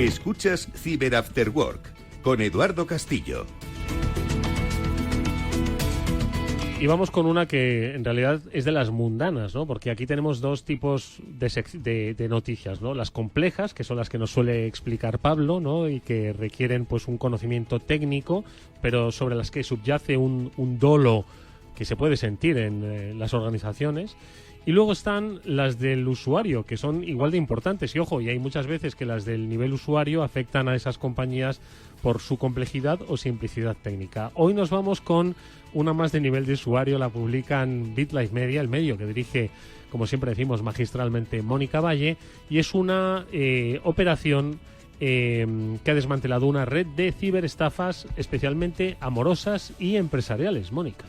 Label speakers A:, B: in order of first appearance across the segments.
A: Escuchas Cyber After Work con Eduardo Castillo.
B: Y vamos con una que en realidad es de las mundanas, ¿no? Porque aquí tenemos dos tipos de noticias, ¿no? Las complejas, que son las que nos suele explicar Pablo, ¿no? Y que requieren pues un conocimiento técnico, pero sobre las que subyace un dolo que se puede sentir en las organizaciones. Y luego están las del usuario, que son igual de importantes. Y ojo, y hay muchas veces que las del nivel usuario afectan a esas compañías por su complejidad o simplicidad técnica. Hoy nos vamos con una más de nivel de usuario, la publican BitLife Media, el medio que dirige, como siempre decimos, magistralmente Mónica Valle, y es una operación que ha desmantelado una red de ciberestafas, especialmente amorosas y empresariales. Mónica.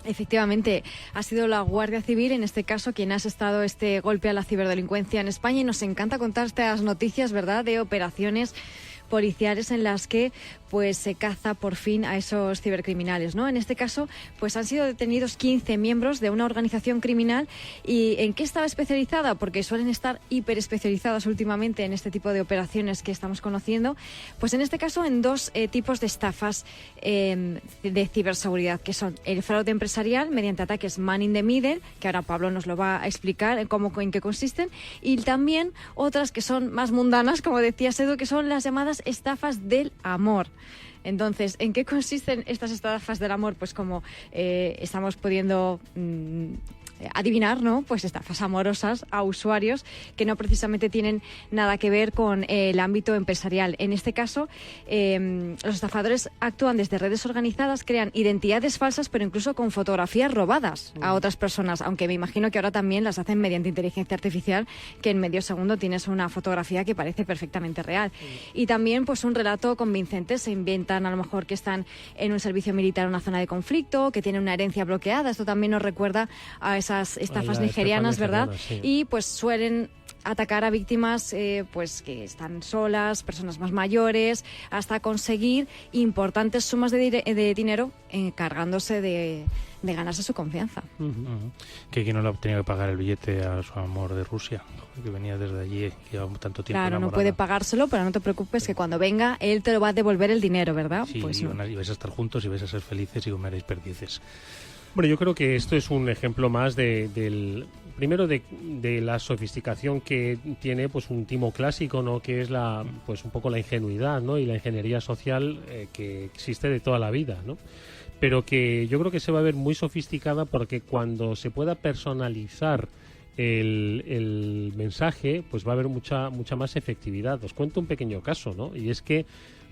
C: Efectivamente, ha sido la Guardia Civil, en este caso, quien ha asestado este golpe a la ciberdelincuencia en España, y nos encanta contar estas noticias, ¿verdad?, de operaciones policiales en las que pues se caza por fin a esos cibercriminales, ¿no? En este caso, pues han sido detenidos 15 miembros de una organización criminal. ¿Y en qué estaba especializada? Porque suelen estar hiperespecializadas últimamente en este tipo de operaciones que estamos conociendo. Pues en este caso en dos tipos de estafas de ciberseguridad, que son el fraude empresarial mediante ataques man in the middle, que ahora Pablo nos lo va a explicar en qué consisten, y también otras que son más mundanas, como decía Edu, que son las llamadas estafas del amor. Entonces, ¿en qué consisten estas estafas del amor? Pues como estamos pudiendo adivinar, ¿no? Pues estafas amorosas a usuarios que no precisamente tienen nada que ver con el ámbito empresarial. En este caso, los estafadores actúan desde redes organizadas, crean identidades falsas, pero incluso con fotografías robadas a otras personas, aunque me imagino que ahora también las hacen mediante inteligencia artificial, que en medio segundo tienes una fotografía que parece perfectamente real. Y también pues un relato convincente. Se inventan a lo mejor que están en un servicio militar en una zona de conflicto, que tienen una herencia bloqueada. Esto también nos recuerda a esas estafas nigerianas, ¿verdad? Sí. Y pues suelen atacar a víctimas pues que están solas, personas más mayores, hasta conseguir importantes sumas de dinero encargándose de ganarse su confianza.
D: Que no le ha tenido que pagar el billete a su amor de Rusia, que venía desde allí, que lleva tanto tiempo
C: Claro,
D: enamorada.
C: no puede pagárselo, pero no te preocupes, que cuando venga él te lo va a devolver el dinero, ¿verdad?
D: Sí,
C: pues no.
D: Y vais a estar juntos y vais a ser felices y comeréis perdices.
B: Bueno, yo creo que esto es un ejemplo más de la sofisticación que tiene pues un timo clásico, ¿no? Que es un poco la ingenuidad, ¿no? Y la ingeniería social que existe de toda la vida, ¿no? Pero que yo creo que se va a ver muy sofisticada, porque cuando se pueda personalizar el mensaje, pues va a haber mucha más efectividad. Os cuento un pequeño caso, ¿no? Y es que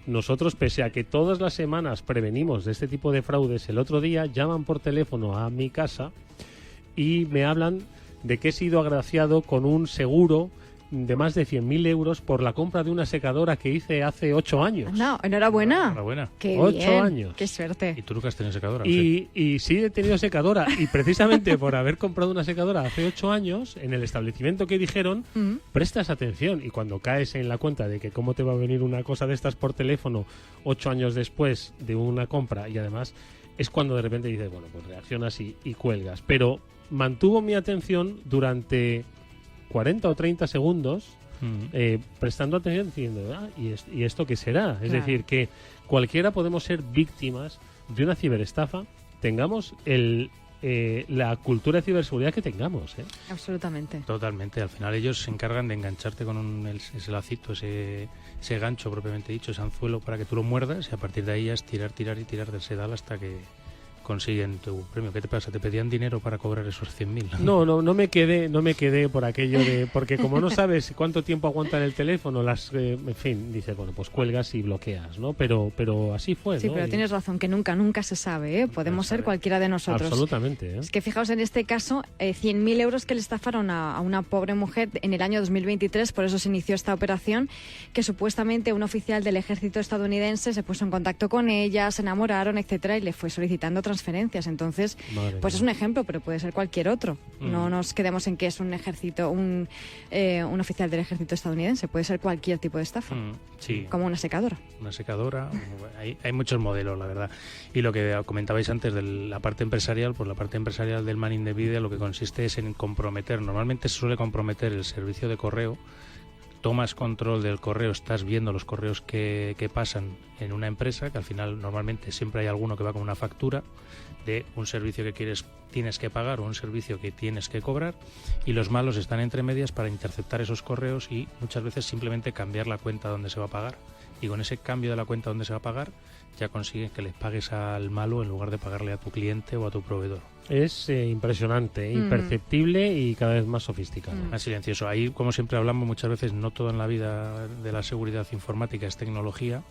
B: nosotros, pese a que todas las semanas prevenimos de este tipo de fraudes, el otro día llaman por teléfono a mi casa y me hablan de que he sido agraciado con un seguro de más de 100.000 euros por la compra de una secadora que hice hace 8 años.
C: No, enhorabuena.
D: Enhorabuena.
C: Qué
B: 8
C: bien.
B: años.
C: Qué suerte.
D: ¿Y tú nunca has tenido secadora?
B: Y sí he tenido secadora. Y precisamente por haber comprado una secadora hace 8 años, en el establecimiento que dijeron, prestas atención. Y cuando caes en la cuenta de que cómo te va a venir una cosa de estas por teléfono 8 años después de una compra, y además es cuando de repente dices, bueno, pues reaccionas y cuelgas. Pero mantuvo mi atención durante 40 o 30 segundos prestando atención, diciendo, ¿y esto qué será? Es decir, que cualquiera podemos ser víctimas de una ciberestafa, tengamos la cultura de ciberseguridad que tengamos, ¿eh?
C: Absolutamente.
D: Totalmente. Al final ellos se encargan de engancharte con ese lacito, ese gancho propiamente dicho, ese anzuelo, para que tú lo muerdas, y a partir de ahí ya es tirar del sedal hasta que consiguen tu premio. ¿Qué te pasa? ¿Te pedían dinero para cobrar esos 100.000?
B: No me quedé por aquello de... Porque como no sabes cuánto tiempo aguanta en el teléfono, en fin, dices, bueno, pues cuelgas y bloqueas, ¿no? Pero así fue,
C: sí,
B: ¿no?
C: pero tienes razón, que nunca se sabe, ¿eh? Podemos ser cualquiera de nosotros.
B: Absolutamente, ¿eh?
C: Es que fijaos en este caso, 100.000 euros que le estafaron a una pobre mujer en el año 2023, por eso se inició esta operación, que supuestamente un oficial del ejército estadounidense se puso en contacto con ella, se enamoraron, etcétera, y le fue solicitando transferencias. Entonces, pues es un ejemplo, pero puede ser cualquier otro. No nos quedemos en que es un ejército, un oficial del ejército estadounidense. Puede ser cualquier tipo de estafa.
D: Sí.
C: Como una secadora.
D: Una secadora. Hay muchos modelos, la verdad. Y lo que comentabais antes de la parte empresarial, pues la parte empresarial del man in the middle lo que consiste es en comprometer. Normalmente se suele comprometer el servicio de correo tomas control del correo, estás viendo los correos que pasan en una empresa, que al final normalmente siempre hay alguno que va con una factura de un servicio que tienes que pagar o un servicio que tienes que cobrar, y los malos están entre medias para interceptar esos correos y muchas veces simplemente cambiar la cuenta donde se va a pagar. Y con ese cambio de la cuenta donde se va a pagar ya consiguen que les pagues al malo en lugar de pagarle a tu cliente o a tu proveedor.
B: Es impresionante, imperceptible y cada vez más sofisticado.
D: Más silencioso. Ahí, como siempre hablamos muchas veces, no todo en la vida de la seguridad informática es tecnología.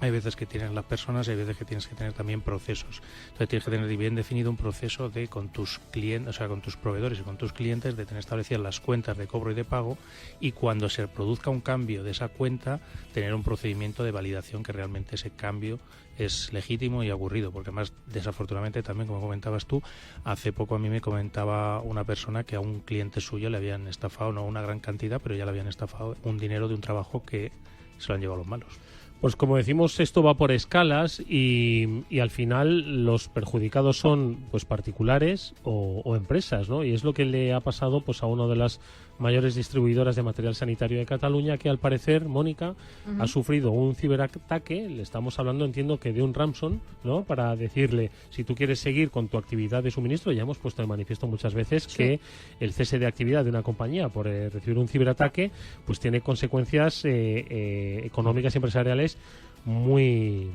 D: Hay veces que tienes las personas, hay veces que tienes que tener también procesos. Entonces tienes que tener bien definido un proceso de con tus clientes, o sea, con tus proveedores y con tus clientes, de tener establecidas las cuentas de cobro y de pago, y cuando se produzca un cambio de esa cuenta, tener un procedimiento de validación que realmente ese cambio es legítimo y aburrido, porque además, desafortunadamente, también, como comentabas tú, hace poco a mí me comentaba una persona que a un cliente suyo le habían estafado, no una gran cantidad, pero ya le habían estafado un dinero de un trabajo que se lo han llevado los malos.
B: Pues como decimos, esto va por escalas y al final los perjudicados son pues particulares o empresas, ¿no? Y es lo que le ha pasado pues a una de las mayores distribuidoras de material sanitario de Cataluña, que al parecer, Mónica, ha sufrido un ciberataque. Le estamos hablando, entiendo, que de un ransom, ¿no? Para decirle, si tú quieres seguir con tu actividad de suministro, ya hemos puesto de manifiesto muchas veces que el cese de actividad de una compañía por recibir un ciberataque pues tiene consecuencias económicas y empresariales muy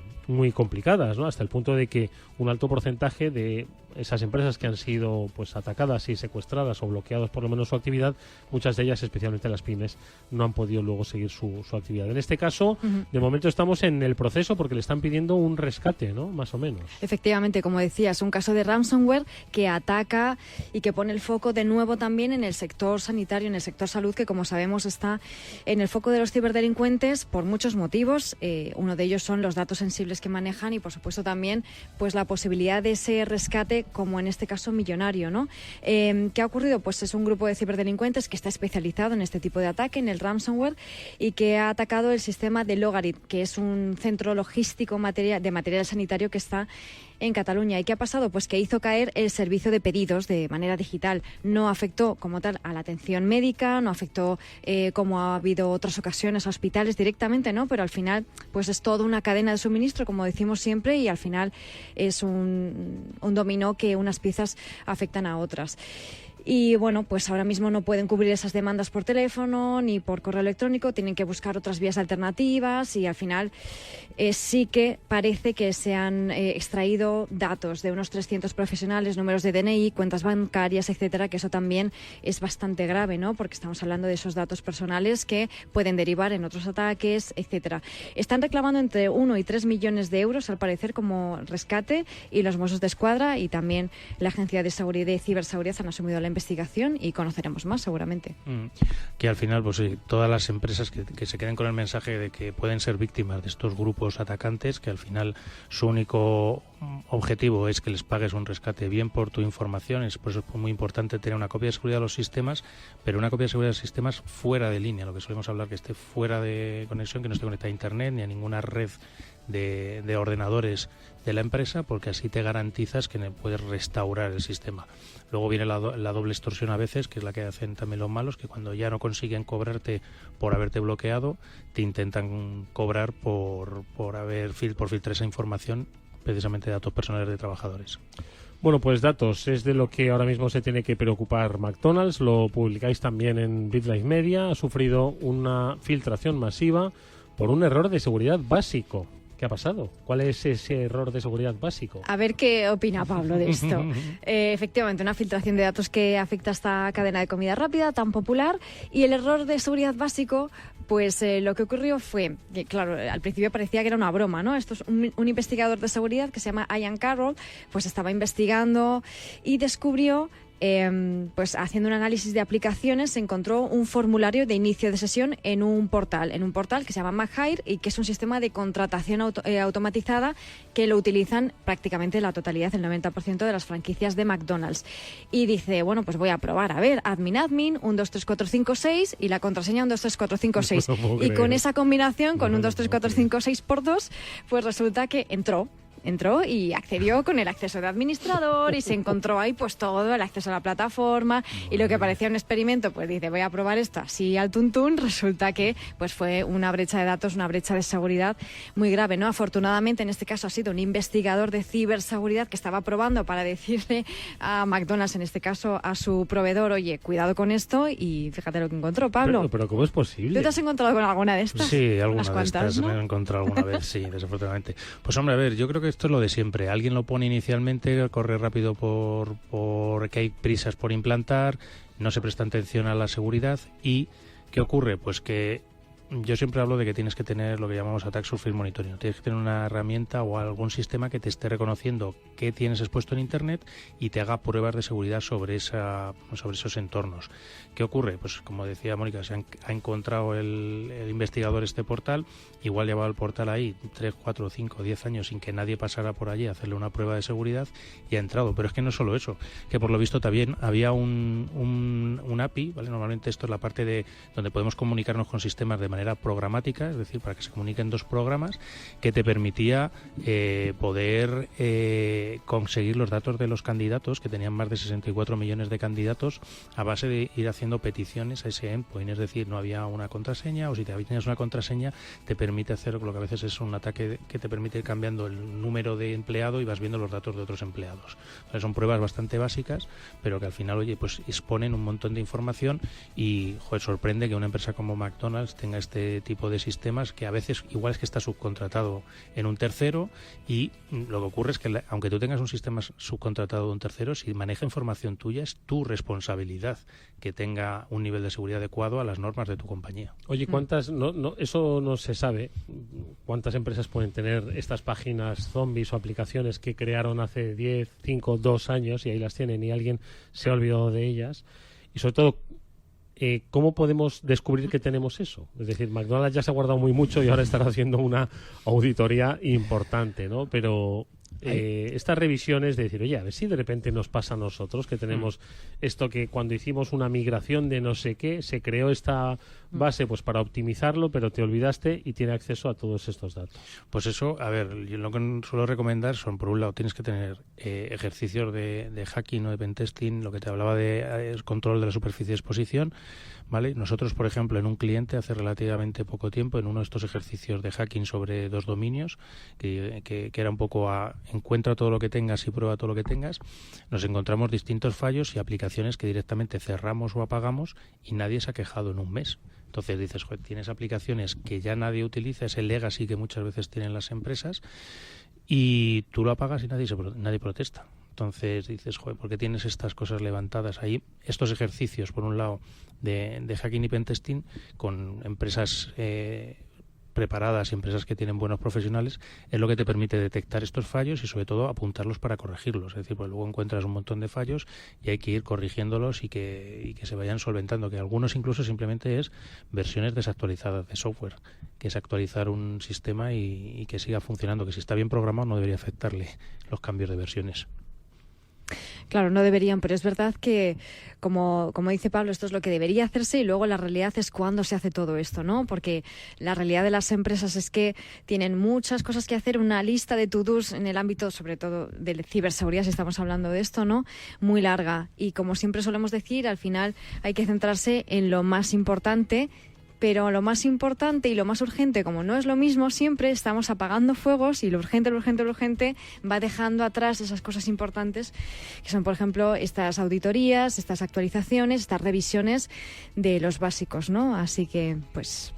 B: complicadas, ¿no? Hasta el punto de que un alto porcentaje de esas empresas que han sido pues atacadas y secuestradas o bloqueados por lo menos su actividad, muchas de ellas, especialmente las pymes, no han podido luego seguir su actividad. En este caso, de momento estamos en el proceso porque le están pidiendo un rescate, ¿no? Más o menos.
C: Efectivamente, como decías, un caso de ransomware que ataca y que pone el foco de nuevo también en el sector sanitario, en el sector salud, que como sabemos está en el foco de los ciberdelincuentes por muchos motivos. Uno de ellos son los datos sensibles que manejan y, por supuesto, también pues la posibilidad de ese rescate, como en este caso millonario, ¿no? ¿Qué ha ocurrido? Pues es un grupo de ciberdelincuentes que está especializado en este tipo de ataque, en el ransomware, y que ha atacado el sistema de Logarit, que es un centro logístico de material sanitario que está en Cataluña. ¿Y qué ha pasado? Pues que hizo caer el servicio de pedidos de manera digital. No afectó como tal a la atención médica, no afectó como ha habido otras ocasiones a hospitales directamente, ¿no? Pero al final pues es toda una cadena de suministro, como decimos siempre, y al final es un dominó que unas piezas afectan a otras. Y bueno, pues ahora mismo no pueden cubrir esas demandas por teléfono ni por correo electrónico, tienen que buscar otras vías alternativas y al final sí que parece que se han extraído datos de unos 300 profesionales, números de DNI, cuentas bancarias, etcétera, que eso también es bastante grave, ¿no? Porque estamos hablando de esos datos personales que pueden derivar en otros ataques, etcétera. Están reclamando entre 1 y 3 millones de euros, al parecer, como rescate, y los Mossos d'Esquadra y también la Agencia de Seguridad y Ciberseguridad han asumido la investigación y conoceremos más seguramente.
D: Que al final, pues sí, todas las empresas que se queden con el mensaje de que pueden ser víctimas de estos grupos atacantes, que al final su único objetivo es que les pagues un rescate bien por tu información. Por eso es muy importante tener una copia de seguridad de los sistemas, pero una copia de seguridad de los sistemas fuera de línea, lo que solemos hablar, que esté fuera de conexión, que no esté conectada a internet ni a ninguna red de ordenadores de la empresa, porque así te garantizas que puedes restaurar el sistema. Luego viene la doble extorsión a veces, que es la que hacen también los malos, que cuando ya no consiguen cobrarte por haberte bloqueado, te intentan cobrar por filtrar esa información, precisamente datos personales de trabajadores.
B: Bueno, pues datos es de lo que ahora mismo se tiene que preocupar McDonald's. Lo publicáis también en BitLife Media. Ha sufrido una filtración masiva por un error de seguridad básico. ¿Qué ha pasado? ¿Cuál es ese error de seguridad básico?
C: A ver qué opina Pablo de esto. Efectivamente, una filtración de datos que afecta a esta cadena de comida rápida tan popular. Y el error de seguridad básico, pues lo que ocurrió fue que, claro, al principio parecía que era una broma, ¿no? Esto es un investigador de seguridad que se llama Ian Carroll, pues estaba investigando y descubrió, pues haciendo un análisis de aplicaciones, se encontró un formulario de inicio de sesión en un portal que se llama McHire y que es un sistema de contratación automatizada que lo utilizan prácticamente la totalidad, el 90% de las franquicias de McDonald's. Y dice, bueno, pues voy a probar, a ver, admin, 1, 2, 3, 4, 5, 6 y la contraseña 1, 2, 3, 4, 5, 6. Y con esa combinación, con 1, 2, 3, 4, 5, 6 por 2, pues resulta que entró. entró y accedió con el acceso de administrador y se encontró ahí pues todo, el acceso a la plataforma y lo que parecía un experimento, pues dice, voy a probar esto así al tuntún, resulta que pues fue una brecha de datos, una brecha de seguridad muy grave, ¿no? Afortunadamente en este caso ha sido un investigador de ciberseguridad que estaba probando para decirle a McDonald's, en este caso a su proveedor, oye, cuidado con esto, y fíjate lo que encontró, Pablo.
B: Pero ¿cómo es posible?
C: ¿Tú te has encontrado con alguna de estas?
D: Sí, algunas
C: Unas cuantas,
D: de estas
C: ¿no?
D: me he encontrado alguna vez, sí, desafortunadamente. Pues hombre, a ver, yo creo que esto es lo de siempre. Alguien lo pone inicialmente, corre rápido porque hay prisas por implantar, no se presta atención a la seguridad y ¿qué ocurre? Pues que yo siempre hablo de que tienes que tener lo que llamamos Attack Surface Monitoring. Tienes que tener una herramienta o algún sistema que te esté reconociendo qué tienes expuesto en Internet y te haga pruebas de seguridad sobre esos entornos. ¿Qué ocurre? Pues como decía Mónica, ha encontrado el investigador este portal, igual llevaba el portal ahí 3, 4, 5, 10 años sin que nadie pasara por allí a hacerle una prueba de seguridad y ha entrado. Pero es que no solo eso, que por lo visto también había un API, ¿vale? Normalmente esto es la parte de donde podemos comunicarnos con sistemas de manera programática, es decir, para que se comuniquen dos programas, que te permitía poder conseguir los datos de los candidatos, que tenían más de 64 millones de candidatos, a base de ir haciendo peticiones a ese endpoint, es decir, no había una contraseña, o si tenías una contraseña, te permite hacer lo que a veces es un ataque que te permite ir cambiando el número de empleado y vas viendo los datos de otros empleados. Entonces, son pruebas bastante básicas, pero que al final, oye, pues exponen un montón de información y, joder, sorprende que una empresa como McDonald's tenga este tipo de sistemas que a veces igual es que está subcontratado en un tercero y lo que ocurre es que aunque tú tengas un sistema subcontratado de un tercero, si maneja información tuya es tu responsabilidad que tenga un nivel de seguridad adecuado a las normas de tu compañía.
B: Oye, ¿cuántas, eso no se sabe, cuántas empresas pueden tener estas páginas zombies o aplicaciones que crearon hace 10, 5, 2 años y ahí las tienen y alguien se ha olvidado de ellas? Y sobre todo, ¿cómo podemos descubrir que tenemos eso? Es decir, McDonald's ya se ha guardado muy mucho y ahora estará haciendo una auditoría importante, ¿no? Pero estas revisiones de decir, oye, a ver si de repente nos pasa a nosotros que tenemos esto, que cuando hicimos una migración de no sé qué, se creó esta base pues para optimizarlo, pero te olvidaste y tiene acceso a todos estos datos.
D: Pues eso, a ver, yo lo que suelo recomendar son, por un lado, tienes que tener ejercicios de hacking o de pentesting, lo que te hablaba de control de la superficie de exposición, ¿vale? Nosotros, por ejemplo, en un cliente hace relativamente poco tiempo, en uno de estos ejercicios de hacking sobre 2 dominios, que era un poco encuentra todo lo que tengas y prueba todo lo que tengas, nos encontramos distintos fallos y aplicaciones que directamente cerramos o apagamos y nadie se ha quejado en un mes. Entonces dices, joder, tienes aplicaciones que ya nadie utiliza, ese legacy que muchas veces tienen las empresas, y tú lo apagas y nadie protesta. Entonces dices, joder, ¿por qué tienes estas cosas levantadas ahí? Estos ejercicios, por un lado, de hacking y pentesting con empresas preparadas y empresas que tienen buenos profesionales, es lo que te permite detectar estos fallos y sobre todo apuntarlos para corregirlos. Es decir, pues luego encuentras un montón de fallos y hay que ir corrigiéndolos y que se vayan solventando, que algunos incluso simplemente es versiones desactualizadas de software, que es actualizar un sistema y que siga funcionando, que si está bien programado no debería afectarle los cambios de versiones.
C: Claro, no deberían, pero es verdad que, como dice Pablo, esto es lo que debería hacerse y luego la realidad es cuando se hace todo esto, ¿no? Porque la realidad de las empresas es que tienen muchas cosas que hacer, una lista de to-dos en el ámbito, sobre todo de ciberseguridad, si estamos hablando de esto, ¿no? Muy larga. Y como siempre solemos decir, al final hay que centrarse en lo más importante. Pero lo más importante y lo más urgente, como no es lo mismo, siempre estamos apagando fuegos y lo urgente va dejando atrás esas cosas importantes, que son, por ejemplo, estas auditorías, estas actualizaciones, estas revisiones de los básicos, ¿no? Así que, pues,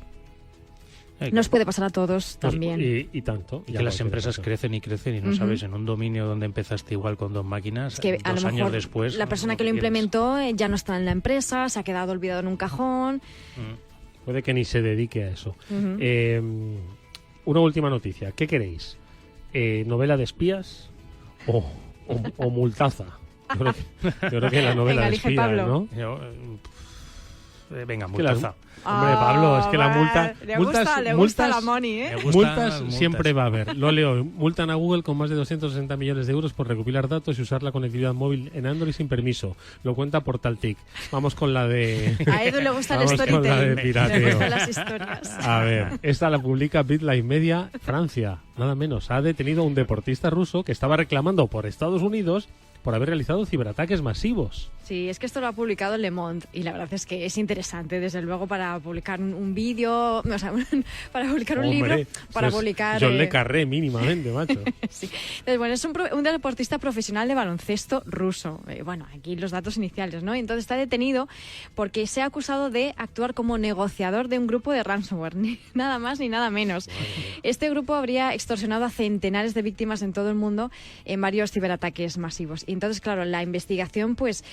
C: nos puede pasar a todos también.
B: Y tanto.
D: Y que las empresas crecen y no sabes, en un dominio donde empezaste igual con 2 máquinas,
C: es que
D: 2 años después...
C: La persona que lo implementó ya no está en la empresa, se ha quedado olvidado en un cajón...
B: Puede que ni se dedique a eso. Una última noticia. ¿Qué queréis? ¿Novela de espías o multaza? Yo creo que la novela de espías, ¿no?
D: venga,
B: Que las-
D: multaza.
B: Hombre, Pablo, es que la multa...
C: Le gusta la money, ¿eh?
D: Me gustan
B: Multas
D: las multas.
B: siempre va a haber. Lo leo. Multan a Google con más de 260 millones de euros por recopilar datos y usar la conectividad móvil en Android sin permiso. Lo cuenta Portaltic. Vamos con la de...
C: A Edu le gusta el
B: Vamos con la de
C: storytelling. Le
B: pirateo.
C: gustan las historias.
B: A ver, esta la publica BitLife Media. Francia, nada menos, ha detenido a un deportista ruso que estaba reclamando por Estados Unidos por haber realizado ciberataques masivos.
C: Sí, es que esto lo ha publicado Le Monde y la verdad es que es interesante, desde luego, para publicar un vídeo, o sea, para publicar un
B: Hombre,
C: libro, para
B: eso es
C: publicar...
B: John Le Carré mínimamente, macho.
C: Sí. Entonces, bueno, es un deportista profesional de baloncesto ruso. Bueno, aquí los datos iniciales, ¿no? Entonces está detenido porque se ha acusado de actuar como negociador de un grupo de ransomware, ni nada más ni nada menos. Este grupo habría extorsionado a centenares de víctimas en todo el mundo en varios ciberataques masivos. Y entonces, claro, la investigación pues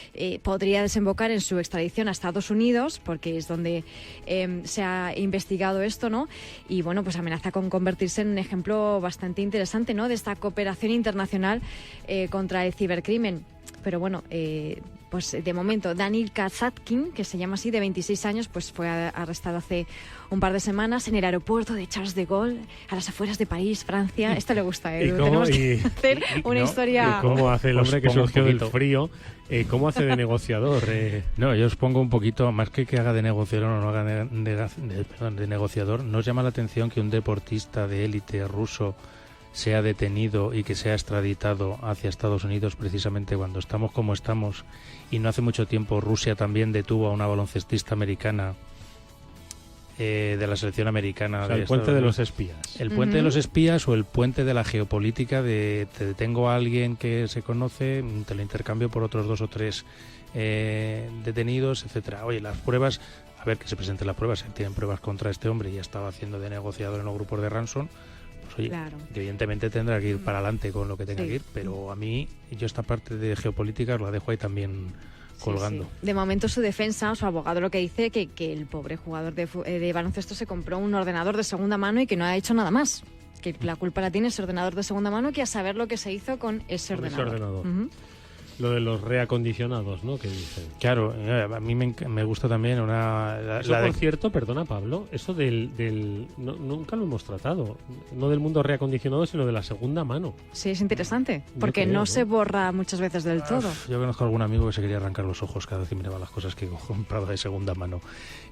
C: podría desembocar en su extradición a Estados Unidos, porque es donde se ha investigado esto, ¿no? Y bueno, pues amenaza con convertirse en un ejemplo bastante interesante, ¿no?, de esta cooperación internacional contra el cibercrimen. Pero bueno, pues de momento Daniil Kazatkin, que se llama así, de 26 años, pues fue arrestado hace un par de semanas en el aeropuerto de Charles de Gaulle, a las afueras de París, Francia. Esto le gusta a Edu. Tenemos que hacer una historia...
B: ¿Y cómo hace el hombre que
D: Os pongo
B: surgió
D: un
B: del
D: poquito.
B: frío? ¿Cómo hace de negociador?
D: No, yo os pongo un poquito, más que haga de negociador o no haga de negociador, ¿no os llama la atención que un deportista de élite ruso sea detenido y que sea extraditado hacia Estados Unidos precisamente cuando estamos como estamos? Y no hace mucho tiempo Rusia también detuvo a una baloncestista americana de la selección americana.
B: O sea,
D: de
B: el puente
D: Estados
B: de
D: Unidos.
B: los espías.
D: El puente de los espías o el puente de la geopolítica de te detengo a alguien que se conoce, te lo intercambio por otros 2 o 3 detenidos, etcétera. Oye, las pruebas, a ver que se presenten las pruebas, si tienen pruebas contra este hombre y ya estaba haciendo de negociador en los grupos de ransom, pues oye,
C: Claro.
D: evidentemente tendrá que ir para adelante con lo que tenga
C: Sí.
D: que ir, pero a mí, yo esta parte de geopolítica os la dejo ahí también colgando.
C: Sí, sí. De momento su defensa, su abogado lo que dice que el pobre jugador de baloncesto se compró un ordenador de segunda mano y que no ha hecho nada más. Que la culpa la tiene ese ordenador de segunda mano, que a saber lo que se hizo con ese
B: Con ese
C: ordenador.
B: ordenador.
C: Ujú.
B: Lo de los reacondicionados, ¿no? Que dicen.
D: Claro, a mí me gusta también
B: Eso, por cierto, perdona, Pablo, eso nunca lo hemos tratado. No del mundo reacondicionado, sino de la segunda mano.
C: Sí, es interesante, porque
B: creo,
C: no
B: ¿no?
C: se borra muchas veces del todo.
D: Yo conozco a algún amigo que se quería arrancar los ojos cada vez que miraba las cosas que he comprado de segunda mano.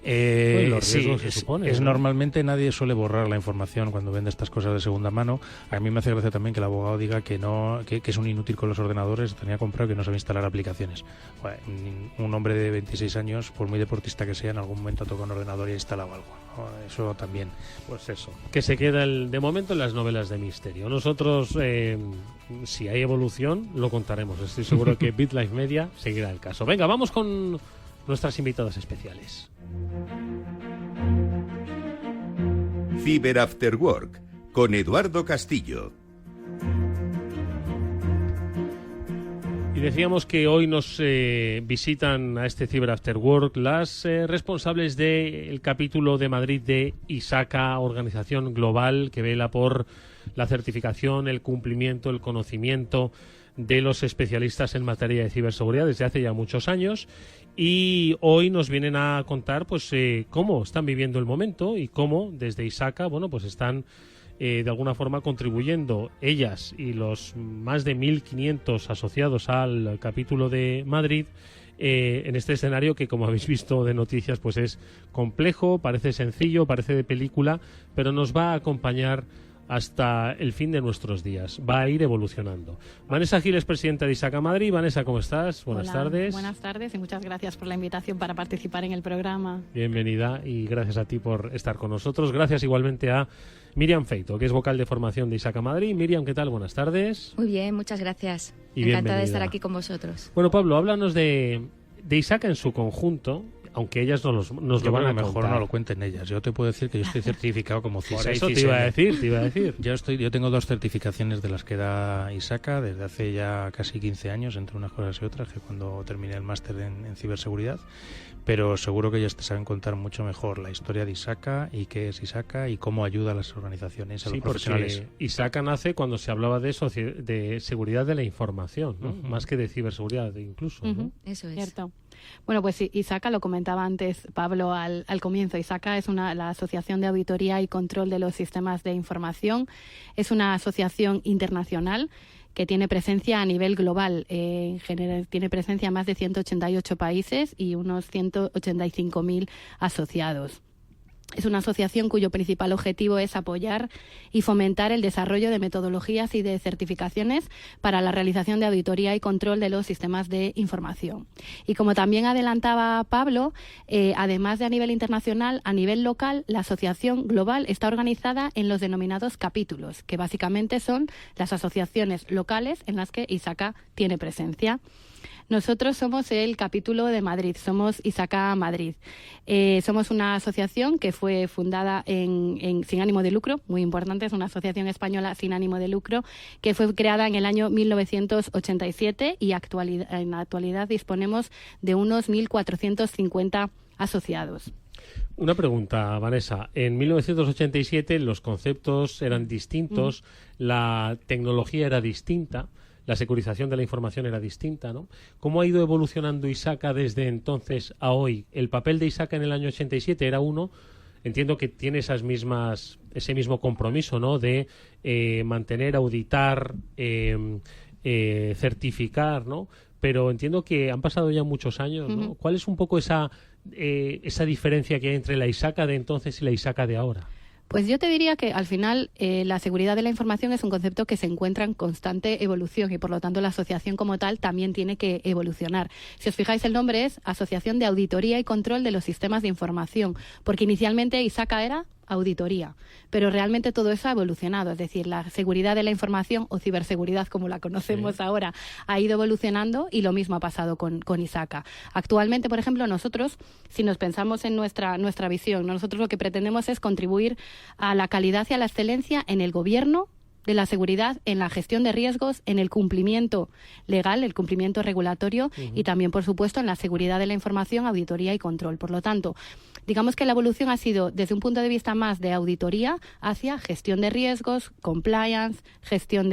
B: Los
D: Sí,
B: riesgos se supone,
D: es
B: ¿no?
D: normalmente nadie suele borrar la información cuando vende estas cosas de segunda mano. A mí me hace gracia también que el abogado diga que no, que es un inútil con los ordenadores, tenía comprado que no sabe instalar aplicaciones. Bueno, un hombre de 26 años, por muy deportista que sea, en algún momento ha tocado un ordenador y ha instalado algo, ¿no? Eso también.
B: Pues eso. Que se queda de momento en las novelas de misterio. Nosotros, si hay evolución, lo contaremos. Estoy seguro que BitLife Media seguirá el caso. Venga, vamos con nuestras invitadas especiales.
A: Cyber After Work con Eduardo Castillo.
B: Y decíamos que hoy nos visitan a este Cyber After Work las responsables del capítulo de Madrid de ISACA, organización global que vela por la certificación, el cumplimiento, el conocimiento de los especialistas en materia de ciberseguridad desde hace ya muchos años. Y hoy nos vienen a contar pues cómo están viviendo el momento y cómo desde ISACA, bueno, pues están de alguna forma contribuyendo ellas y los más de 1.500 asociados al capítulo de Madrid en este escenario que, como habéis visto de noticias, pues es complejo, parece sencillo, parece de película, pero nos va a acompañar hasta el fin de nuestros días. Va a ir evolucionando. Vanessa Gil es presidenta de ISACA Madrid. Vanessa, ¿cómo estás? Buenas
E: Hola,
B: tardes.
E: Buenas tardes y muchas gracias por la invitación para participar en el programa.
B: Bienvenida y gracias a ti por estar con nosotros. Gracias igualmente a Miriam Feito, que es vocal de formación de ISACA Madrid. Miriam, ¿qué tal? Buenas tardes.
F: Muy bien, muchas gracias.
B: Y
F: Encantada
B: bienvenida.
F: de estar aquí con vosotros.
B: Bueno, Pablo, háblanos de ISACA en su conjunto, aunque ellas nos lo
D: Yo
B: van
D: creo
B: a
D: que mejor
B: contar.
D: no lo cuenten ellas. Yo te puedo decir que yo estoy certificado como CISA.
B: Por
D: y
B: eso te
D: CISL.
B: iba a decir.
D: Yo tengo 2 certificaciones de las que da ISACA desde hace ya casi 15 años, entre unas cosas y otras, que cuando terminé el máster en ciberseguridad. Pero seguro que ellos te saben contar mucho mejor la historia de ISACA y qué es ISACA y cómo ayuda a las organizaciones, a los
B: Sí,
D: profesionales.
B: porque ISACA nace cuando se hablaba de de seguridad de la información, ¿no?
D: Ujú.
B: Más que de ciberseguridad incluso, ¿no?
F: Eso es.
E: Cierto. Bueno, pues ISACA, lo comentaba antes Pablo al comienzo. ISACA es la Asociación de Auditoría y Control de los Sistemas de Información. Es una asociación internacional que tiene presencia a nivel global. En general, tiene presencia en más de 188 países y unos 185.000 asociados. Es una asociación cuyo principal objetivo es apoyar y fomentar el desarrollo de metodologías y de certificaciones para la realización de auditoría y control de los sistemas de información. Y como también adelantaba Pablo, además de a nivel internacional, a nivel local, la asociación global está organizada en los denominados capítulos, que básicamente son las asociaciones locales en las que ISACA tiene presencia. Nosotros somos el capítulo de Madrid, somos ISACA Madrid. Somos una asociación que fue fundada sin ánimo de lucro, muy importante, es una asociación española sin ánimo de lucro, que fue creada en el año 1987 y en la actualidad disponemos de unos 1.450 asociados.
B: Una pregunta, Vanessa. En 1987 los conceptos eran distintos, la tecnología era distinta, la securización de la información era distinta, ¿no? ¿Cómo ha ido evolucionando ISACA desde entonces a hoy? El papel de ISACA en el año 87 era uno. Entiendo que tiene ese mismo compromiso, ¿no? De mantener, auditar, certificar, ¿no? Pero entiendo que han pasado ya muchos años, ¿no? ¿Cuál es un poco esa diferencia que hay entre la ISACA de entonces y la ISACA de ahora?
E: Pues yo te diría que al final la seguridad de la información es un concepto que se encuentra en constante evolución y por lo tanto la asociación como tal también tiene que evolucionar. Si os fijáis, el nombre es Asociación de Auditoría y Control de los Sistemas de Información, porque inicialmente ISACA era auditoría, pero realmente todo eso ha evolucionado, es decir, la seguridad de la información o ciberseguridad como la conocemos ahora ha ido evolucionando y lo mismo ha pasado con ISACA. Actualmente, por ejemplo, nosotros, si nos pensamos en nuestra visión, nosotros lo que pretendemos es contribuir a la calidad y a la excelencia en el gobierno de la seguridad, en la gestión de riesgos, en el cumplimiento legal, el cumplimiento regulatorio y también, por supuesto, en la seguridad de la información, auditoría y control. Por lo tanto, digamos que la evolución ha sido desde un punto de vista más de auditoría hacia gestión de riesgos, compliance, gestión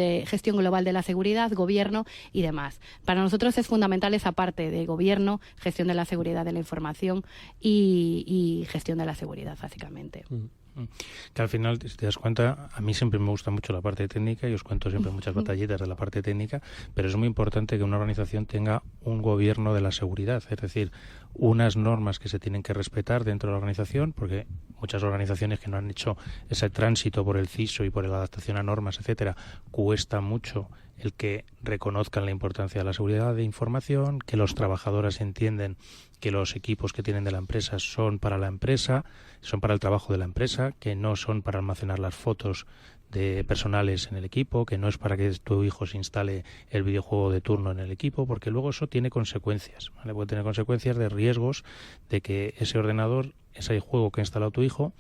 E: global de la seguridad, gobierno y demás. Para nosotros es fundamental esa parte de gobierno, gestión de la seguridad de la información y gestión de la seguridad, básicamente.
D: Que al final, si te das cuenta, a mí siempre me gusta mucho la parte técnica y os cuento siempre muchas batallitas de la parte técnica, pero es muy importante que una organización tenga un gobierno de la seguridad, es decir, unas normas que se tienen que respetar dentro de la organización, porque muchas organizaciones que no han hecho ese tránsito por el CISO y por la adaptación a normas, etcétera, cuesta mucho el que reconozcan la importancia de la seguridad de información, que los trabajadores entienden que los equipos que tienen de la empresa son para la empresa, son para el trabajo de la empresa, que no son para almacenar las fotos de personales en el equipo, que no es para que tu hijo se instale el videojuego de turno en el equipo, porque luego eso tiene consecuencias, ¿vale? Puede tener consecuencias de riesgos de que ese ordenador, ese juego que ha instalado tu hijo,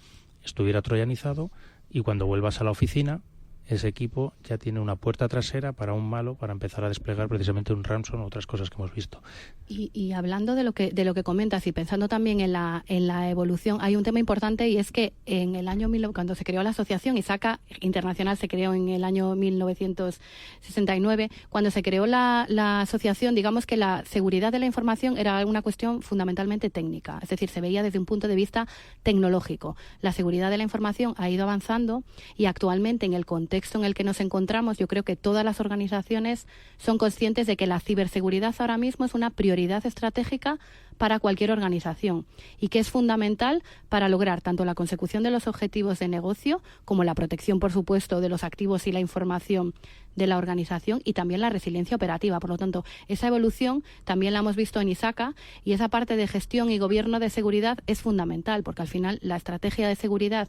D: estuviera troyanizado y cuando vuelvas a la oficina ese equipo ya tiene una puerta trasera para un malo para empezar a desplegar precisamente un ransom o otras cosas que hemos visto.
E: Y hablando de lo que comentas y pensando también en la evolución, hay un tema importante y es que en el año cuando se creó la asociación ISACA Internacional, se creó en el año 1969, cuando se creó la asociación, digamos que la seguridad de la información era una cuestión fundamentalmente técnica, es decir, se veía desde un punto de vista tecnológico. La seguridad de la información ha ido avanzando y actualmente en el contexto en el que nos encontramos, yo creo que todas las organizaciones son conscientes de que la ciberseguridad ahora mismo es una prioridad estratégica para cualquier organización y que es fundamental para lograr tanto la consecución de los objetivos de negocio como la protección, por supuesto, de los activos y la información de la organización y también la resiliencia operativa. Por lo tanto, esa evolución también la hemos visto en ISACA y esa parte de gestión y gobierno de seguridad es fundamental porque al final la estrategia de seguridad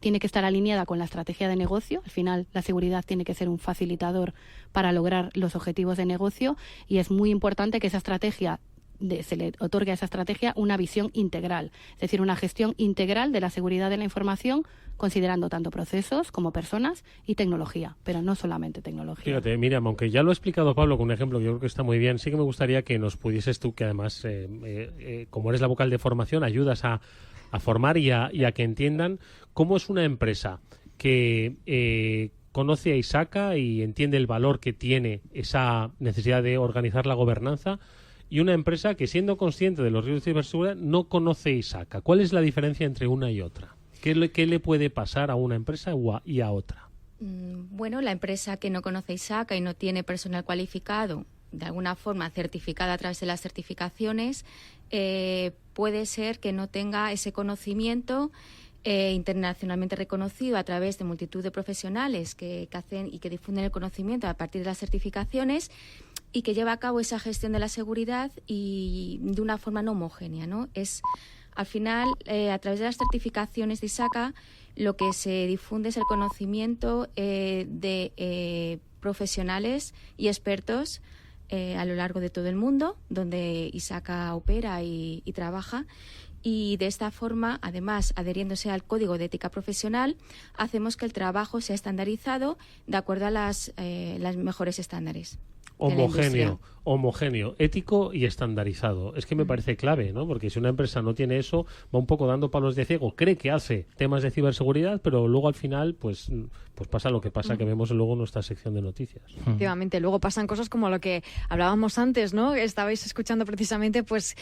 E: tiene que estar alineada con la estrategia de negocio. Al final, la seguridad tiene que ser un facilitador para lograr los objetivos de negocio y es muy importante que esa estrategia se le otorgue a esa estrategia una visión integral, es decir, una gestión integral de la seguridad de la información, considerando tanto procesos como personas y tecnología, pero no solamente tecnología.
B: Fíjate, Miriam, aunque ya lo ha explicado Pablo con un ejemplo que yo creo que está muy bien, sí que me gustaría que nos pudieses tú, que además, como eres la vocal de formación, ayudas a formar y a que entiendan cómo es una empresa que conoce a ISACA y entiende el valor que tiene esa necesidad de organizar la gobernanza. y una empresa que, siendo consciente de los riesgos de ciberseguridad, no conoce ISACA. ¿Cuál es la diferencia entre una y otra? ¿Qué le puede pasar a una empresa y a otra?
F: Bueno, la empresa que no conoce ISACA y no tiene personal cualificado, de alguna forma certificada a través de las certificaciones, puede ser que no tenga ese conocimiento internacionalmente reconocido a través de multitud de profesionales que hacen y que difunden el conocimiento a partir de las certificaciones y que lleva a cabo esa gestión de la seguridad y de una forma no homogénea, ¿no? Al final, a través de las certificaciones de ISACA, lo que se difunde es el conocimiento de profesionales y expertos a lo largo de todo el mundo, donde ISACA opera y trabaja. Y de esta forma, además, adheriéndose al Código de Ética Profesional, hacemos que el trabajo sea estandarizado de acuerdo a las mejores estándares.
B: Homogéneo, ético y estandarizado. Es que me parece clave, ¿no? Porque si una empresa no tiene eso, va un poco dando palos de ciego. Cree que hace temas de ciberseguridad, pero luego al final, pues pasa lo que pasa, que vemos luego en nuestra sección de noticias.
C: Efectivamente, luego pasan cosas como lo que hablábamos antes, ¿no? Estabais escuchando precisamente, pues,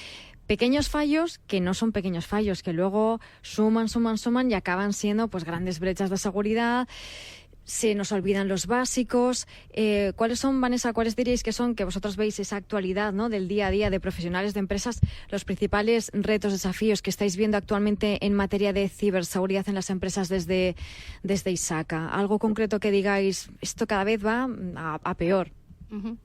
C: pequeños fallos que no son pequeños fallos, que luego suman y acaban siendo, pues, grandes brechas de seguridad. Se nos olvidan los básicos. ¿Cuáles son, Vanessa, cuáles diréis que son, que vosotros veis esa actualidad, ¿no?, del día a día de profesionales de empresas, los principales retos, desafíos que estáis viendo actualmente en materia de ciberseguridad en las empresas desde ISACA? ¿Algo concreto que digáis, esto cada vez va a peor?
E: Uh-huh.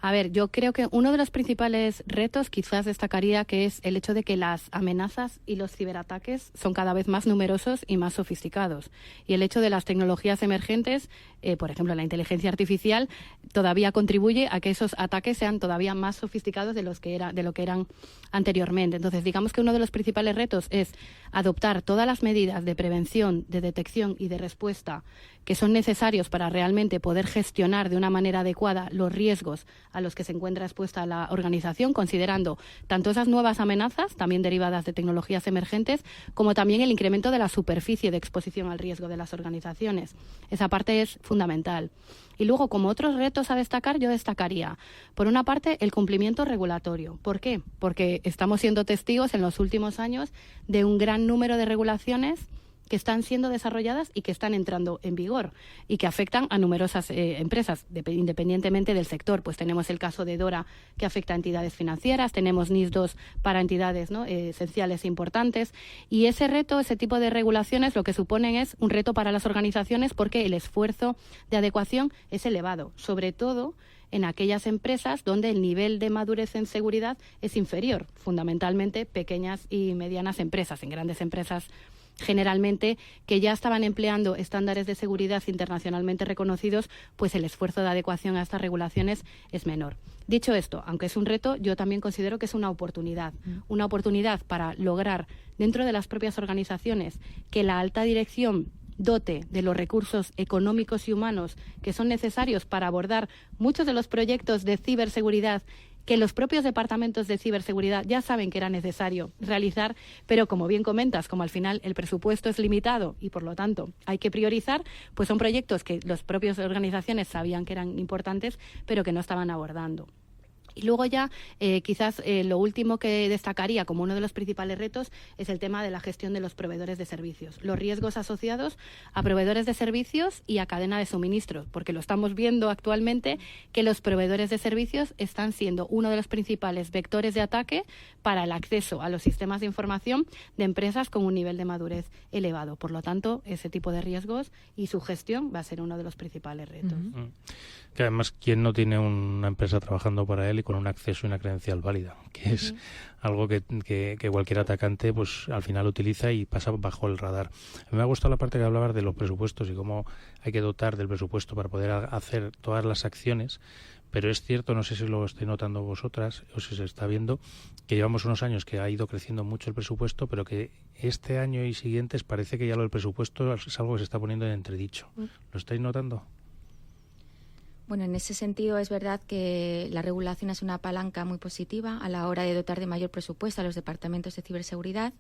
E: A ver, yo creo que uno de los principales retos quizás destacaría que es el hecho de que las amenazas y los ciberataques son cada vez más numerosos y más sofisticados. Y el hecho de las tecnologías emergentes, por ejemplo, la inteligencia artificial, todavía contribuye a que esos ataques sean todavía más sofisticados de lo que eran anteriormente. Entonces, digamos que uno de los principales retos es adoptar todas las medidas de prevención, de detección y de respuesta que son necesarios para realmente poder gestionar de una manera adecuada los riesgos a los que se encuentra expuesta la organización, considerando tanto esas nuevas amenazas, también derivadas de tecnologías emergentes, como también el incremento de la superficie de exposición al riesgo de las organizaciones. Esa parte es fundamental. Y luego, como otros retos a destacar, yo destacaría, por una parte, el cumplimiento regulatorio. ¿Por qué? Porque estamos siendo testigos en los últimos años de un gran número de regulaciones que están siendo desarrolladas y que están entrando en vigor y que afectan a numerosas empresas, independientemente del sector. Pues tenemos el caso de DORA, que afecta a entidades financieras, tenemos NIS2 para entidades, ¿no?, esenciales e importantes, y ese reto, ese tipo de regulaciones, lo que suponen es un reto para las organizaciones porque el esfuerzo de adecuación es elevado, sobre todo en aquellas empresas donde el nivel de madurez en seguridad es inferior, fundamentalmente pequeñas y medianas empresas. En grandes empresas, generalmente, que ya estaban empleando estándares de seguridad internacionalmente reconocidos, pues el esfuerzo de adecuación a estas regulaciones es menor. Dicho esto, aunque es un reto, yo también considero que es una oportunidad para lograr dentro de las propias organizaciones que la alta dirección dote de los recursos económicos y humanos que son necesarios para abordar muchos de los proyectos de ciberseguridad que los propios departamentos de ciberseguridad ya saben que era necesario realizar, pero como bien comentas, como al final el presupuesto es limitado y por lo tanto hay que priorizar, pues son proyectos que las propias organizaciones sabían que eran importantes, pero que no estaban abordando. Y luego ya, quizás lo último que destacaría como uno de los principales retos es el tema de la gestión de los proveedores de servicios, los riesgos asociados a proveedores de servicios y a cadena de suministro, porque lo estamos viendo actualmente que los proveedores de servicios están siendo uno de los principales vectores de ataque para el acceso a los sistemas de información de empresas con un nivel de madurez elevado. Por lo tanto, ese tipo de riesgos y su gestión va a ser uno de los principales retos.
D: Uh-huh. Que además, ¿quién no tiene una empresa trabajando para él y con un acceso y una credencial válida? Que es algo que cualquier atacante pues al final utiliza y pasa bajo el radar. A mí me ha gustado la parte que hablabas de los presupuestos y cómo hay que dotar del presupuesto para poder hacer todas las acciones, pero es cierto, no sé si lo estáis notando vosotras o si se está viendo, que llevamos unos años que ha ido creciendo mucho el presupuesto, pero que este año y siguientes parece que ya lo del presupuesto es algo que se está poniendo en entredicho. ¿Lo estáis notando?
F: Bueno, en ese sentido es verdad que la regulación es una palanca muy positiva a la hora de dotar de mayor presupuesto a los departamentos de ciberseguridad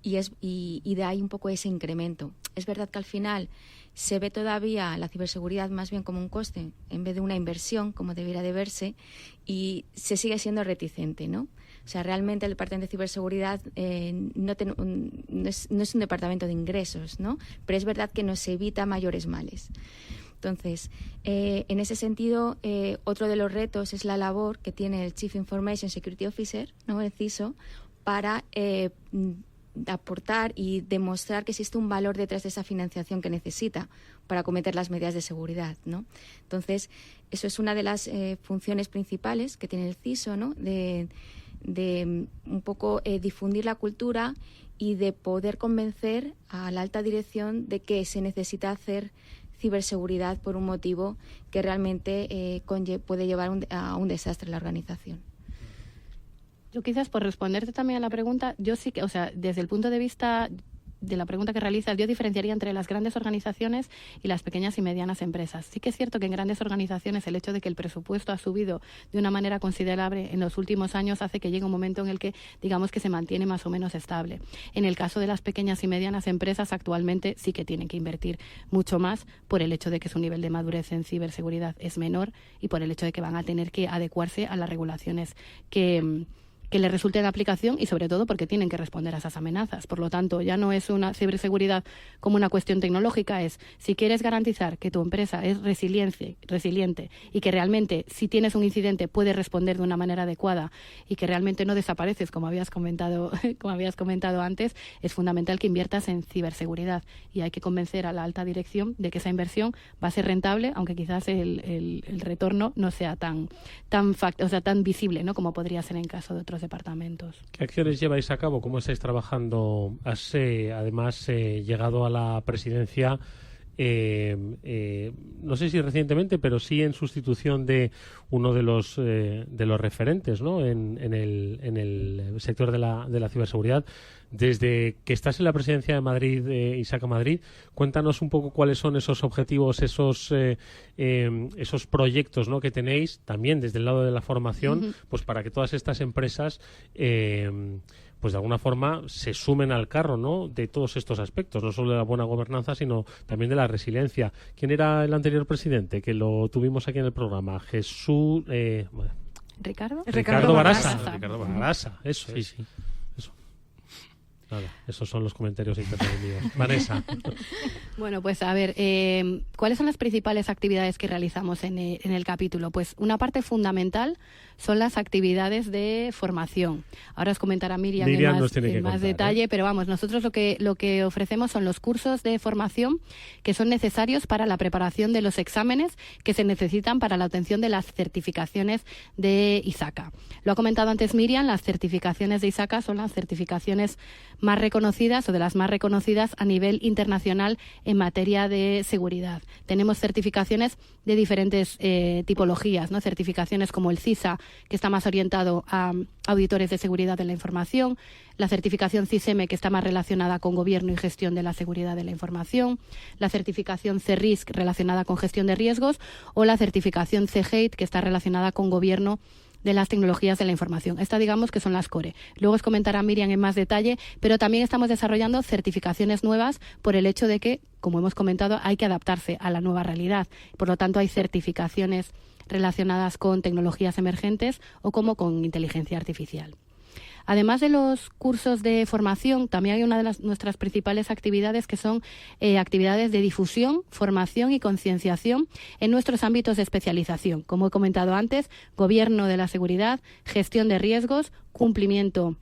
F: y de ahí un poco ese incremento. Es verdad que al final se ve todavía la ciberseguridad más bien como un coste en vez de una inversión, como debiera de verse, y se sigue siendo reticente, ¿no? O sea, realmente el departamento de ciberseguridad no es un departamento de ingresos, ¿no? Pero es verdad que nos evita mayores males. Entonces, en ese sentido, otro de los retos es la labor que tiene el Chief Information Security Officer, ¿no?, el CISO, para aportar y demostrar que existe un valor detrás de esa financiación que necesita para acometer las medidas de seguridad, ¿no? Entonces, eso es una de las funciones principales que tiene el CISO, ¿no?, de un poco difundir la cultura y de poder convencer a la alta dirección de que se necesita hacer ciberseguridad por un motivo que realmente puede llevar a un desastre en la organización.
E: Yo quizás por responderte también a la pregunta, yo sí que, o sea, desde el punto de vista de la pregunta que realizas, yo diferenciaría entre las grandes organizaciones y las pequeñas y medianas empresas. Sí que es cierto que en grandes organizaciones el hecho de que el presupuesto ha subido de una manera considerable en los últimos años hace que llegue un momento en el que, digamos, que se mantiene más o menos estable. En el caso de las pequeñas y medianas empresas, actualmente sí que tienen que invertir mucho más por el hecho de que su nivel de madurez en ciberseguridad es menor y por el hecho de que van a tener que adecuarse a las regulaciones que le resulte de aplicación y sobre todo porque tienen que responder a esas amenazas. Por lo tanto, ya no es una ciberseguridad como una cuestión tecnológica, es si quieres garantizar que tu empresa es resiliente y que realmente si tienes un incidente puedes responder de una manera adecuada y que realmente no desapareces, como habías comentado antes, es fundamental que inviertas en ciberseguridad y hay que convencer a la alta dirección de que esa inversión va a ser rentable, aunque quizás el retorno no sea tan visible, ¿no?, como podría ser en caso de otros departamentos.
B: ¿Qué acciones lleváis a cabo? ¿Cómo estáis trabajando? Has además llegado a la presidencia, no sé si recientemente, pero sí en sustitución de uno de los referentes, ¿no?, en el sector de la ciberseguridad. Desde que estás en la presidencia de Madrid, ISACA Madrid, cuéntanos un poco cuáles son esos objetivos, esos proyectos, ¿no?, que tenéis también desde el lado de la formación, pues para que todas estas empresas pues de alguna forma se sumen al carro, ¿no?, de todos estos aspectos, no solo de la buena gobernanza, sino también de la resiliencia. ¿Quién era el anterior presidente? Que lo tuvimos aquí en el programa. Jesús...
E: Ricardo
B: Barasa. Ricardo Barasa, eso
D: sí,
B: es.
D: Sí.
B: Nada, esos son los comentarios internos míos. Vanessa.
E: Bueno, pues a ver, ¿cuáles son las principales actividades que realizamos en el capítulo? Pues una parte fundamental son las actividades de formación. Ahora os comentará Miriam en más detalle, pero vamos, nosotros lo que ofrecemos son los cursos de formación que son necesarios para la preparación de los exámenes que se necesitan para la obtención de las certificaciones de ISACA. Lo ha comentado antes Miriam, las certificaciones de ISACA son las certificaciones más reconocidas o de las más reconocidas a nivel internacional en materia de seguridad. Tenemos certificaciones de diferentes tipologías, ¿no? Certificaciones como el CISA, que está más orientado a auditores de seguridad de la información, la certificación CISM, que está más relacionada con gobierno y gestión de la seguridad de la información, la certificación CRISC, relacionada con gestión de riesgos, o la certificación CGATE, que está relacionada con gobierno de las tecnologías de la información. Estas, digamos, que son las core. Luego os comentará Miriam en más detalle, pero también estamos desarrollando certificaciones nuevas por el hecho de que, como hemos comentado, hay que adaptarse a la nueva realidad. Por lo tanto, hay certificaciones relacionadas con tecnologías emergentes o como con inteligencia artificial. Además de los cursos de formación, también hay una de nuestras principales actividades que son actividades de difusión, formación y concienciación en nuestros ámbitos de especialización. Como he comentado antes, gobierno de la seguridad, gestión de riesgos, cumplimiento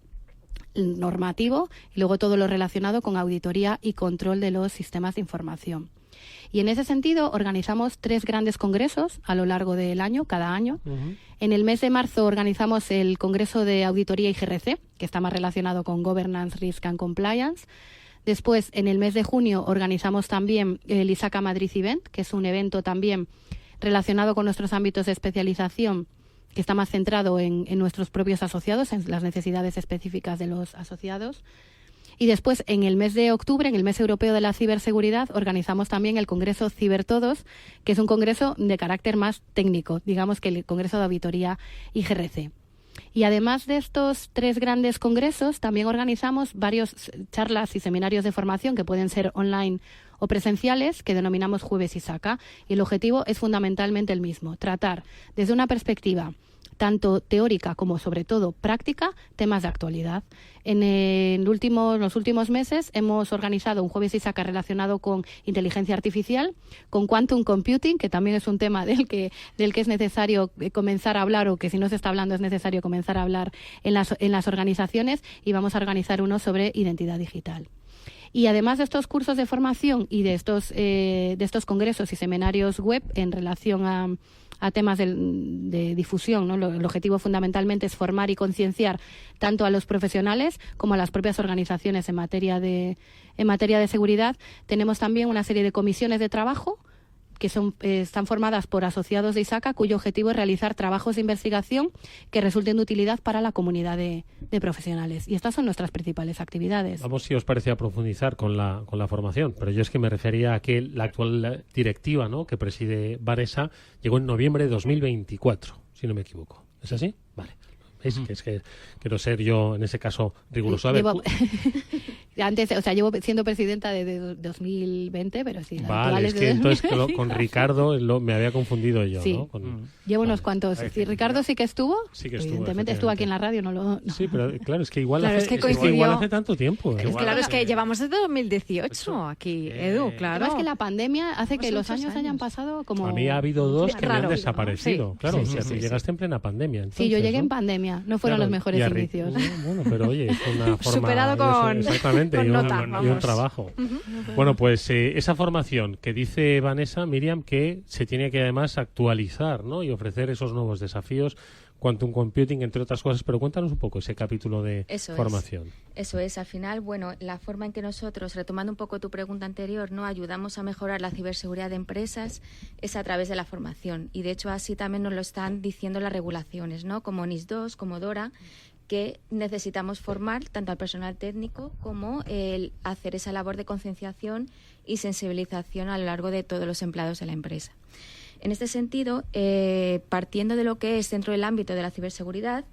E: normativo y luego todo lo relacionado con auditoría y control de los sistemas de información. Y en ese sentido organizamos 3 grandes congresos a lo largo del año, cada año. Uh-huh. En el mes de marzo organizamos el Congreso de Auditoría y GRC, que está más relacionado con Governance, Risk and Compliance. Después, en el mes de junio, organizamos también el ISACA Madrid Event, que es un evento también relacionado con nuestros ámbitos de especialización, que está más centrado en nuestros propios asociados, en las necesidades específicas de los asociados. Y después, en el mes de octubre, en el mes europeo de la ciberseguridad, organizamos también el Congreso Cibertodos, que es un congreso de carácter más técnico, digamos que el Congreso de Auditoría IGRC. Y además de estos 3 grandes congresos, también organizamos varios charlas y seminarios de formación que pueden ser online o presenciales, que denominamos Jueves ISACA. Y el objetivo es fundamentalmente el mismo, tratar desde una perspectiva tanto teórica como, sobre todo, práctica, temas de actualidad. En los últimos meses hemos organizado un Jueves ISACA relacionado con inteligencia artificial, con quantum computing, que también es un tema del que es necesario comenzar a hablar, o que si no se está hablando es necesario comenzar a hablar en las organizaciones, y vamos a organizar uno sobre identidad digital. Y además de estos cursos de formación y de estos congresos y seminarios web en relación a temas de difusión, ¿no? El objetivo fundamentalmente es formar y concienciar tanto a los profesionales como a las propias organizaciones en materia de seguridad. Tenemos también una serie de comisiones de trabajo que están formadas por asociados de ISACA, cuyo objetivo es realizar trabajos de investigación que resulten de utilidad para la comunidad de profesionales. Y estas son nuestras principales actividades.
B: Vamos, si os parece, a profundizar con la formación, pero yo es que me refería a que la actual directiva, ¿no?, que preside Vanessa llegó en noviembre de 2024, si no me equivoco. ¿Es así? Vale. Es que quiero ser yo, en ese caso, riguroso. A ver,
E: llevo siendo presidenta desde 2020, pero sí.
B: Vale, es que entonces con Ricardo me había confundido yo,
E: sí.
B: ¿no?
E: Llevo unos cuantos. Sí, Ricardo sí que estuvo.
B: Sí que estuvo.
E: Evidentemente estuvo aquí en la radio, no.
B: Sí, pero claro, es que igual,
C: claro,
B: igual hace tanto tiempo.
C: Claro, es que llevamos desde 2018 aquí, Edu, claro.
E: Es que la pandemia hace que los años hayan pasado como...
B: A mí ha habido 2 que me han desaparecido.
C: ¿No? Sí.
B: Claro,
C: Sí,
B: tú llegaste en plena pandemia. Entonces,
E: sí, yo llegué en pandemia. No fueron los mejores inicios.
B: Bueno, pero oye, es una forma...
C: Superado con...
B: Exactamente,
C: con nota,
B: y un trabajo. Bueno, pues esa formación que dice Vanessa, Miriam, que se tiene que además actualizar, ¿no?, y ofrecer esos nuevos desafíos, quantum computing, entre otras cosas, pero cuéntanos un poco ese capítulo de formación.
F: Eso es, al final, bueno, la forma en que nosotros, retomando un poco tu pregunta anterior, ¿no?, ayudamos a mejorar la ciberseguridad de empresas es a través de la formación, y de hecho así también nos lo están diciendo las regulaciones, ¿no?, como NIS2, como DORA, que necesitamos formar tanto al personal técnico como el hacer esa labor de concienciación y sensibilización a lo largo de todos los empleados de la empresa. En este sentido, partiendo de lo que es dentro del ámbito de la ciberseguridad,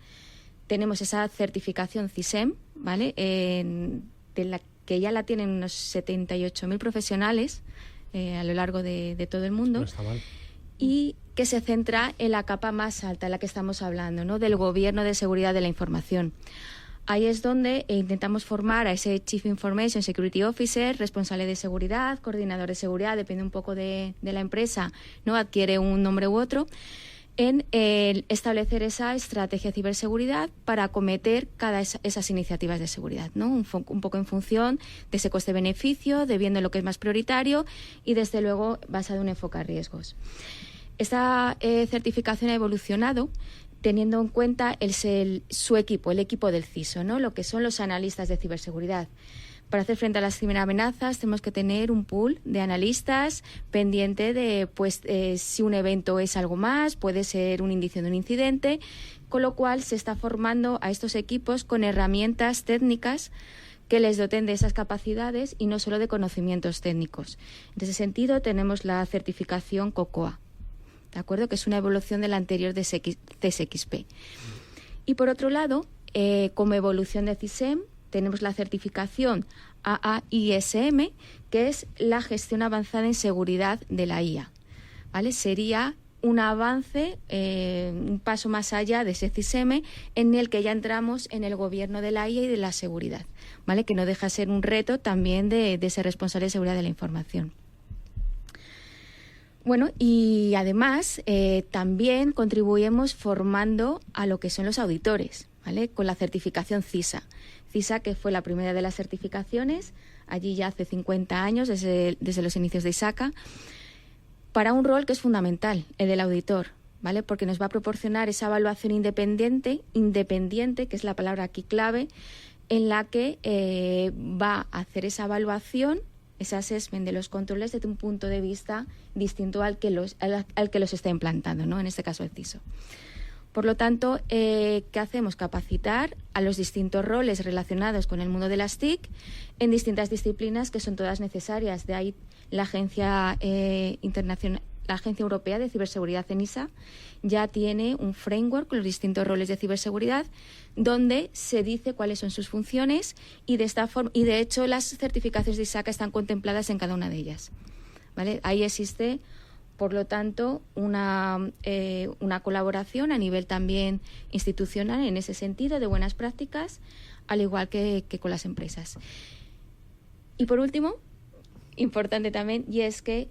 F: tenemos esa certificación CISEM, ¿vale?, de la que ya la tienen unos 78.000 profesionales a lo largo de todo el mundo.
B: No está mal.
F: Y que se centra en la capa más alta, en la que estamos hablando, ¿no?, del Gobierno de Seguridad de la Información. Ahí es donde intentamos formar a ese Chief Information Security Officer, responsable de seguridad, coordinador de seguridad, depende un poco de la empresa, ¿no?, adquiere un nombre u otro, en establecer esa estrategia de ciberseguridad para acometer esas iniciativas de seguridad, ¿no?, un poco en función de ese coste-beneficio, de viendo lo que es más prioritario y, desde luego, basado en un enfoque a riesgos. Esta certificación ha evolucionado teniendo en cuenta su equipo, el equipo del CISO, ¿no?, lo que son los analistas de ciberseguridad. Para hacer frente a las ciberamenazas tenemos que tener un pool de analistas pendiente de si un evento es algo más, puede ser un indicio de un incidente, con lo cual se está formando a estos equipos con herramientas técnicas que les doten de esas capacidades y no solo de conocimientos técnicos. En ese sentido tenemos la certificación COCOA, ¿de acuerdo?, que es una evolución de la anterior de CSXP. Y por otro lado, como evolución de CISEM, tenemos la certificación AAISM, que es la gestión avanzada en seguridad de la IA, ¿vale? Sería un avance, un paso más allá de ese CISM, en el que ya entramos en el gobierno de la IA y de la seguridad, ¿vale?, que no deja de ser un reto también de ser responsable de seguridad de la información. Bueno, y además también contribuimos formando a lo que son los auditores, ¿vale?, con la certificación CISA. CISA, que fue la primera de las certificaciones, allí ya hace 50 años, desde los inicios de ISACA, para un rol que es fundamental, el del auditor, ¿vale?, porque nos va a proporcionar esa evaluación independiente, que es la palabra aquí clave, en la que va a hacer esa evaluación, ese assessment de los controles desde un punto de vista distinto al que los está implantando, ¿no?, en este caso el CISO. Por lo tanto, ¿qué hacemos? Capacitar a los distintos roles relacionados con el mundo de las TIC en distintas disciplinas que son todas necesarias. De ahí la Agencia Internacional, la Agencia Europea de Ciberseguridad, ENISA, ya tiene un framework con los distintos roles de ciberseguridad donde se dice cuáles son sus funciones y de hecho las certificaciones de ISACA están contempladas en cada una de ellas. ¿Vale? Ahí existe, por lo tanto, una colaboración a nivel también institucional en ese sentido de buenas prácticas, al igual que con las empresas. Y por último, importante también, y es que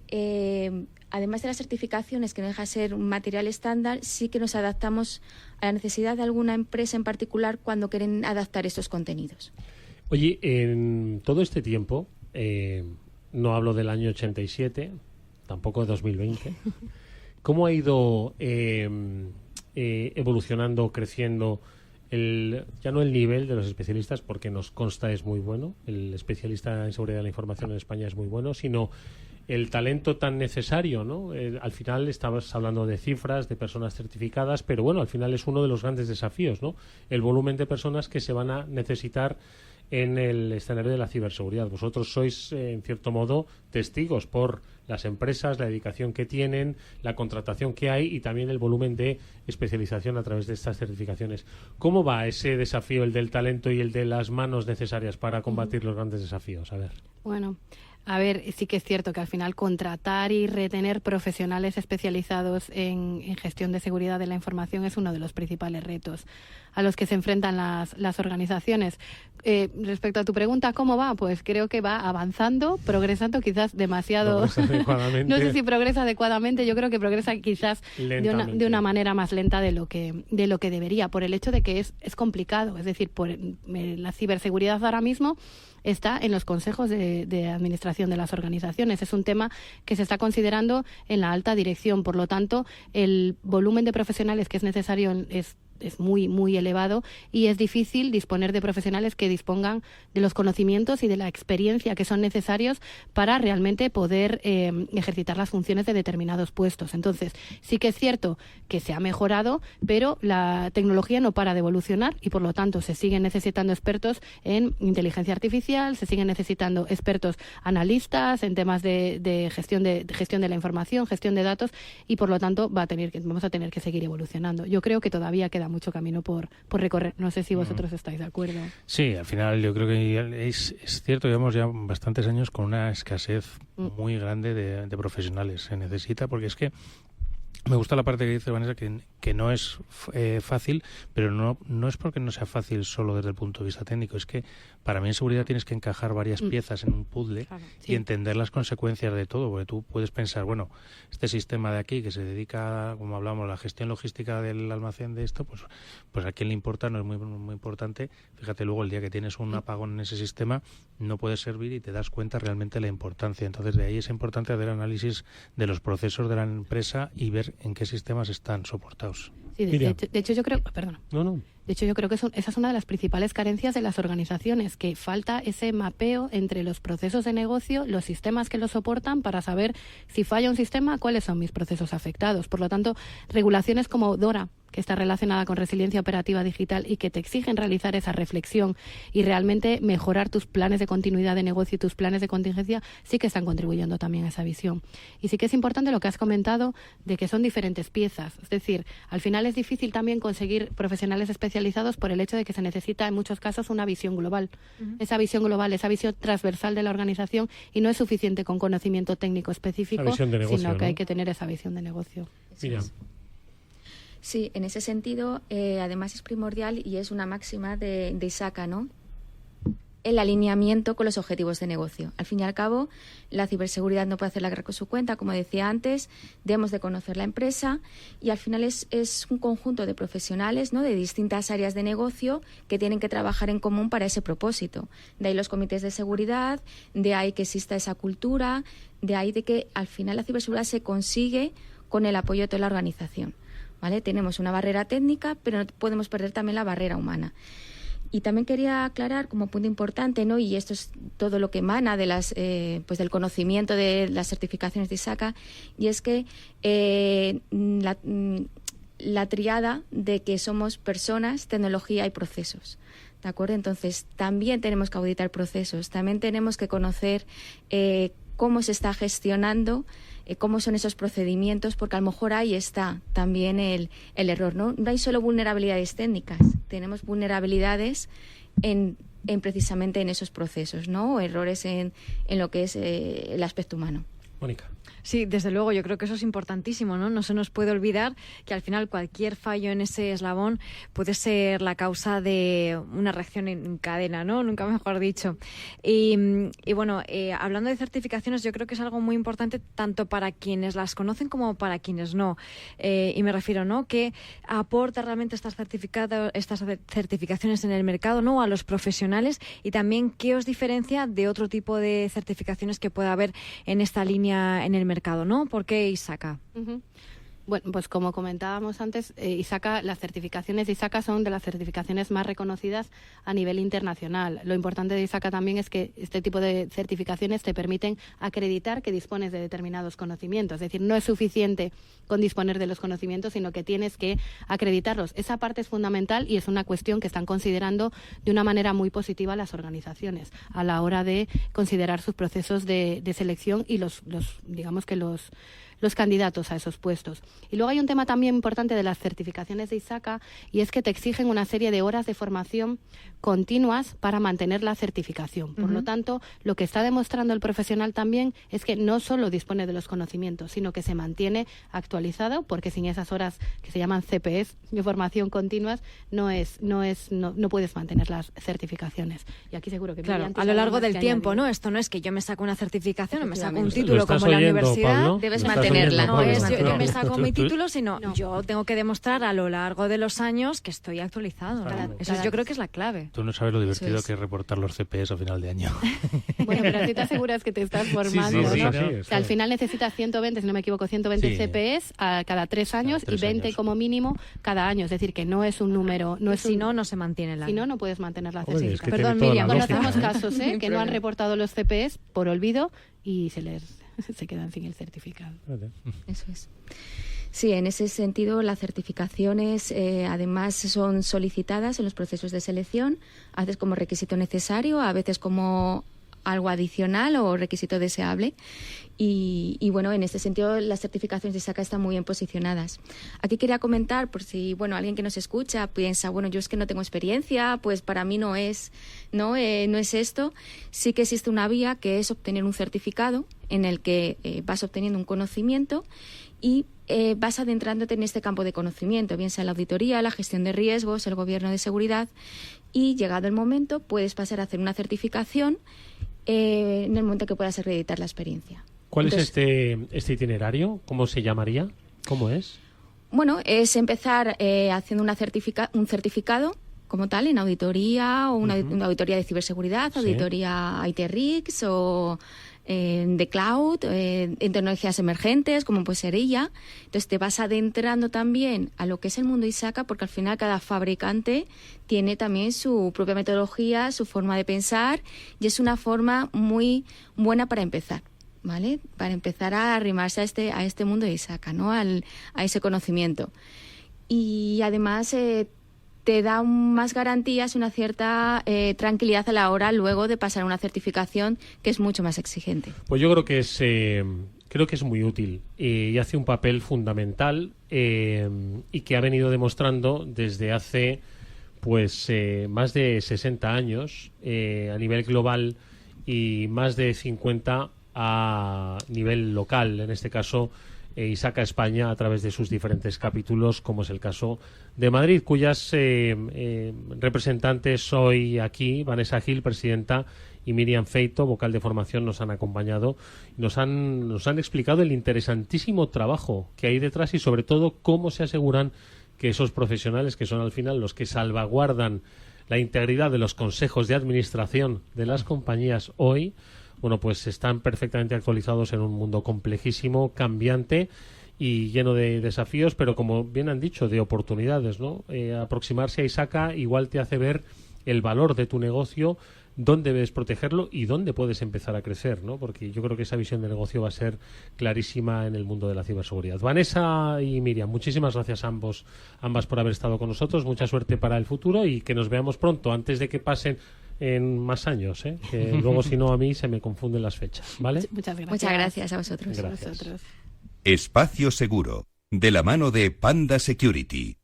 F: además de las certificaciones, que no deja de ser un material estándar, sí que nos adaptamos a la necesidad de alguna empresa en particular cuando quieren adaptar estos contenidos.
B: Oye, en todo este tiempo, no hablo del año 87, tampoco de 2020, ¿cómo ha ido evolucionando, creciendo ya no el nivel de los especialistas, porque nos consta es muy bueno, el especialista en seguridad de la información en España es muy bueno, sino el talento tan necesario, ¿no? Al final estabas hablando de cifras, de personas certificadas, pero bueno, al final es uno de los grandes desafíos, ¿no? El volumen de personas que se van a necesitar en el escenario de la ciberseguridad. Vosotros sois, en cierto modo, testigos por las empresas, la dedicación que tienen, la contratación que hay y también el volumen de especialización a través de estas certificaciones. ¿Cómo va ese desafío, el del talento y el de las manos necesarias para combatir los grandes desafíos? A ver.
E: Bueno, a ver, sí que es cierto que al final contratar y retener profesionales especializados en gestión de seguridad de la información es uno de los principales retos a los que se enfrentan las organizaciones. Respecto a tu pregunta, ¿cómo va? Pues creo que va avanzando, progresando quizás demasiado. No sé si progresa adecuadamente, yo creo que progresa quizás de una manera más lenta de lo que debería, por el hecho de que es complicado. Es decir, la ciberseguridad ahora mismo está en los consejos de administración de las organizaciones. Es un tema que se está considerando en la alta dirección. Por lo tanto, el volumen de profesionales que es necesario es muy, muy elevado y es difícil disponer de profesionales que dispongan de los conocimientos y de la experiencia que son necesarios para realmente poder ejercitar las funciones de determinados puestos. Entonces, sí que es cierto que se ha mejorado, pero la tecnología no para de evolucionar y, por lo tanto, se siguen necesitando expertos en inteligencia artificial, se siguen necesitando expertos analistas en temas de gestión de la información, gestión de datos y, por lo tanto, vamos a tener que seguir evolucionando. Yo creo que todavía queda mucho camino por recorrer. No sé si vosotros estáis de acuerdo.
D: Sí, al final yo creo que es cierto, llevamos ya bastantes años con una escasez muy grande de profesionales. Se necesita, porque es que me gusta la parte que dice Vanessa, que no es fácil, pero no es porque no sea fácil solo desde el punto de vista técnico. Es que para mí en seguridad tienes que encajar varias piezas en un puzzle, claro, sí, y entender las consecuencias de todo, porque tú puedes pensar, bueno, este sistema de aquí que se dedica, como hablamos, a la gestión logística del almacén de esto, pues a quién le importa, no es muy, muy importante. Fíjate, luego el día que tienes un apagón en ese sistema no puede servir y te das cuenta realmente de la importancia. Entonces de ahí es importante hacer análisis de los procesos de la empresa y ver en qué sistemas están soportados.
E: Sí, de hecho yo creo, perdona.
B: No.
E: De hecho, yo creo que esa es una de las principales carencias de las organizaciones, que falta ese mapeo entre los procesos de negocio, los sistemas que los soportan, para saber si falla un sistema, cuáles son mis procesos afectados. Por lo tanto, regulaciones como DORA, que está relacionada con resiliencia operativa digital y que te exigen realizar esa reflexión y realmente mejorar tus planes de continuidad de negocio y tus planes de contingencia, sí que están contribuyendo también a esa visión. Y sí que es importante lo que has comentado de que son diferentes piezas. Es decir, al final es difícil también conseguir profesionales especializados por el hecho de que se necesita en muchos casos una visión global. Esa visión global, esa visión transversal de la organización, y no es suficiente con conocimiento técnico específico, negocio, sino que hay que tener esa visión de negocio.
B: Mira.
F: Sí, en ese sentido, además es primordial y es una máxima de ISACA, ¿no? El alineamiento con los objetivos de negocio. Al fin y al cabo, la ciberseguridad no puede hacer la guerra con su cuenta, como decía antes, debemos de conocer la empresa y al final es un conjunto de profesionales, ¿no?, de distintas áreas de negocio que tienen que trabajar en común para ese propósito. De ahí los comités de seguridad, de ahí que exista esa cultura, de ahí de que al final la ciberseguridad se consigue con el apoyo de toda la organización. ¿Vale? Tenemos una barrera técnica, pero no podemos perder también la barrera humana. Y también quería aclarar como punto importante, ¿no?, y esto es todo lo que emana de del conocimiento de las certificaciones de ISACA, y es que la triada de que somos personas, tecnología y procesos. ¿De acuerdo? Entonces, también tenemos que auditar procesos, también tenemos que conocer cómo se está gestionando, cómo son esos procedimientos, porque a lo mejor ahí está también el error, ¿no? No hay solo vulnerabilidades técnicas, tenemos vulnerabilidades precisamente en esos procesos, ¿no? O errores en lo que es el aspecto humano.
B: Mónica.
C: Sí, desde luego, yo creo que eso es importantísimo, ¿no? No se nos puede olvidar que al final cualquier fallo en ese eslabón puede ser la causa de una reacción en cadena, ¿no? Nunca mejor dicho. Y bueno, hablando de certificaciones, yo creo que es algo muy importante tanto para quienes las conocen como para quienes no. Y me refiero, ¿no? ¿Qué aporta realmente estas certificaciones en el mercado, ¿no? A los profesionales, y también qué os diferencia de otro tipo de certificaciones que pueda haber en esta línea en el mercado, ¿no? ¿Por qué ISACA?
E: Uh-huh. Bueno, pues como comentábamos antes, ISACA, las certificaciones de ISACA son de las certificaciones más reconocidas a nivel internacional. Lo importante de ISACA también es que este tipo de certificaciones te permiten acreditar que dispones de determinados conocimientos. Es decir, no es suficiente con disponer de los conocimientos, sino que tienes que acreditarlos. Esa parte es fundamental y es una cuestión que están considerando de una manera muy positiva las organizaciones a la hora de considerar sus procesos de selección y los candidatos a esos puestos. Y luego hay un tema también importante de las certificaciones de ISACA, y es que te exigen una serie de horas de formación continuas para mantener la certificación. Por lo tanto, lo que está demostrando el profesional también es que no solo dispone de los conocimientos, sino que se mantiene actualizado, porque sin esas horas que se llaman CPEs, de formación continuas, no puedes mantener las certificaciones. Y aquí seguro que
C: claro, a lo largo del tiempo, ¿no? Esto no es que yo me saco una certificación o me saco un título como en la universidad,
B: Pablo,
F: debes mantenerla.
C: No es yo me saco mi título, sino yo tengo que demostrar a lo largo de los años que estoy actualizado. Eso yo creo que es la clave.
D: Tú no sabes lo divertido que es reportar los CPs a final de año.
E: Bueno, pero así te aseguras que te estás formando, ¿no? O sea, al final necesitas 120, si no me equivoco, 120 CPs a cada 3 años y 20 como mínimo cada año. Es decir, que no es un número.
C: Si no se mantiene la.
E: Si no puedes mantener la certificación.
B: Es que
C: perdón, Miriam.
E: Conocemos casos que no han reportado los CPs por olvido y se quedan sin el certificado.
F: Eso es. Sí, en ese sentido las certificaciones además son solicitadas en los procesos de selección, a veces como requisito necesario, a veces como algo adicional o requisito deseable. Y bueno, en este sentido las certificaciones de ISACA están muy bien posicionadas. Aquí quería comentar, por si alguien que nos escucha piensa, yo es que no tengo experiencia, pues para mí no es esto. Sí que existe una vía que es obtener un certificado en el que vas obteniendo un conocimiento y vas adentrándote en este campo de conocimiento, bien sea la auditoría, la gestión de riesgos, el gobierno de seguridad, y llegado el momento puedes pasar a hacer una certificación en el momento que puedas acreditar la experiencia.
B: ¿Cuál es este itinerario? ¿Cómo se llamaría? ¿Cómo es?
F: Bueno, es empezar haciendo un certificado como tal en auditoría o una auditoría de ciberseguridad, auditoría IT RICS o de cloud, en tecnologías emergentes, como puede ser ella. Entonces te vas adentrando también a lo que es el mundo ISACA, porque al final cada fabricante tiene también su propia metodología, su forma de pensar, y es una forma muy buena para empezar, ¿vale? Para empezar a arrimarse a este mundo de ISACA, ¿no? A ese conocimiento. Y además te da más garantías, una cierta tranquilidad a la hora luego de pasar una certificación que es mucho más exigente.
B: Pues yo creo que es muy útil y hace un papel fundamental y que ha venido demostrando desde hace más de 60 años a nivel global y más de 50 a nivel local, en este caso ISACA España a través de sus diferentes capítulos, como es el caso de Madrid, cuyas representantes hoy aquí, Vanessa Gil, presidenta, y Miriam Feito, vocal de formación, nos han acompañado y nos han explicado el interesantísimo trabajo que hay detrás y sobre todo cómo se aseguran que esos profesionales, que son al final los que salvaguardan la integridad de los consejos de administración de las compañías hoy, pues están perfectamente actualizados en un mundo complejísimo, cambiante y lleno de desafíos, pero como bien han dicho, de oportunidades, ¿no? Aproximarse a ISACA igual te hace ver el valor de tu negocio, dónde debes protegerlo y dónde puedes empezar a crecer, ¿no? Porque yo creo que esa visión de negocio va a ser clarísima en el mundo de la ciberseguridad. Vanessa y Miriam, muchísimas gracias a ambas por haber estado con nosotros. Mucha suerte para el futuro y que nos veamos pronto, antes de que pasen en más años, que luego si no a mí se me confunden las fechas, ¿vale?
E: Muchas gracias.
F: Muchas gracias a vosotros.
B: Gracias.
E: A vosotros.
A: Espacio Seguro, de la mano de Panda Security.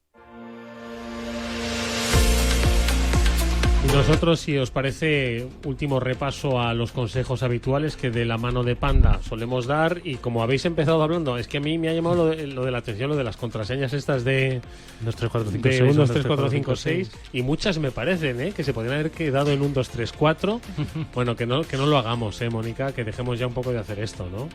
B: Y nosotros, si os parece, último repaso a los consejos habituales que de la mano de Panda solemos dar. Y como habéis empezado hablando, es que a mí me ha llamado lo de la atención, lo de las contraseñas estas de
D: 1, 2, 3, 4, 5,
B: de
D: 6,
B: 1, 2, 3, 4, 5, 6, y muchas me parecen, que se podrían haber quedado en 1, 2, 3, 4. Bueno, que no lo hagamos, Mónica, que dejemos ya un poco de hacer esto, ¿no?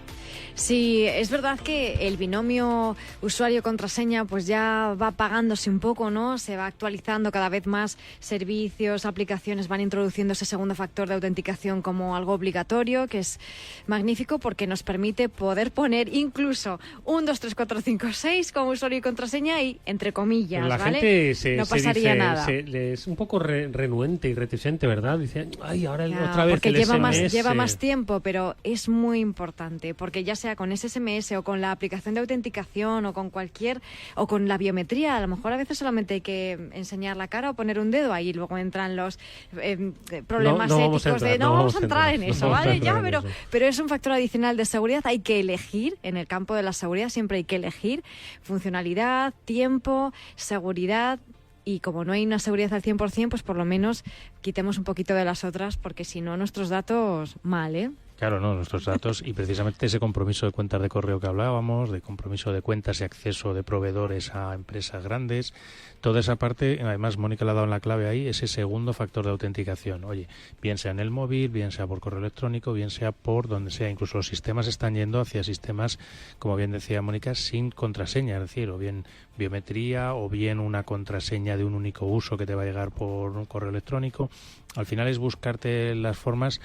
C: Sí, es verdad que el binomio usuario-contraseña pues ya va apagándose un poco, ¿no? Se va actualizando cada vez más servicios, aplicaciones van introduciendo ese segundo factor de autenticación como algo obligatorio, que es magnífico porque nos permite poder poner incluso 1, 2, 3, 4, 5, 6 como usuario y contraseña y entre comillas,
B: la
C: ¿vale?
B: gente
C: no pasaría nada.
B: Es un poco renuente y reticente, ¿verdad? Dice, ay, ahora
C: Ya,
B: otra vez
C: porque
B: el SMS.
C: lleva más tiempo, pero es muy importante, porque ya sea con ese SMS o con la aplicación de autenticación o con la biometría, a lo mejor a veces solamente hay que enseñar la cara o poner un dedo ahí y luego entran los problemas éticos no vamos a entrar en eso, ¿vale? Pero es un factor adicional de seguridad. Hay que elegir, en el campo de la seguridad siempre hay que elegir funcionalidad, tiempo, seguridad. Y como no hay una seguridad al 100%, pues por lo menos quitemos un poquito de las otras, porque si no, nuestros datos mal, ¿eh?
D: Claro, no, nuestros datos y precisamente ese compromiso de cuentas de correo que hablábamos, de compromiso de cuentas y acceso de proveedores a empresas grandes, toda esa parte, además Mónica le ha dado en la clave ahí, ese segundo factor de autenticación. Oye, bien sea en el móvil, bien sea por correo electrónico, bien sea por donde sea, incluso los sistemas están yendo hacia sistemas, como bien decía Mónica, sin contraseña, es decir, o bien biometría o bien una contraseña de un único uso que te va a llegar por un correo electrónico. Al final es buscarte las formas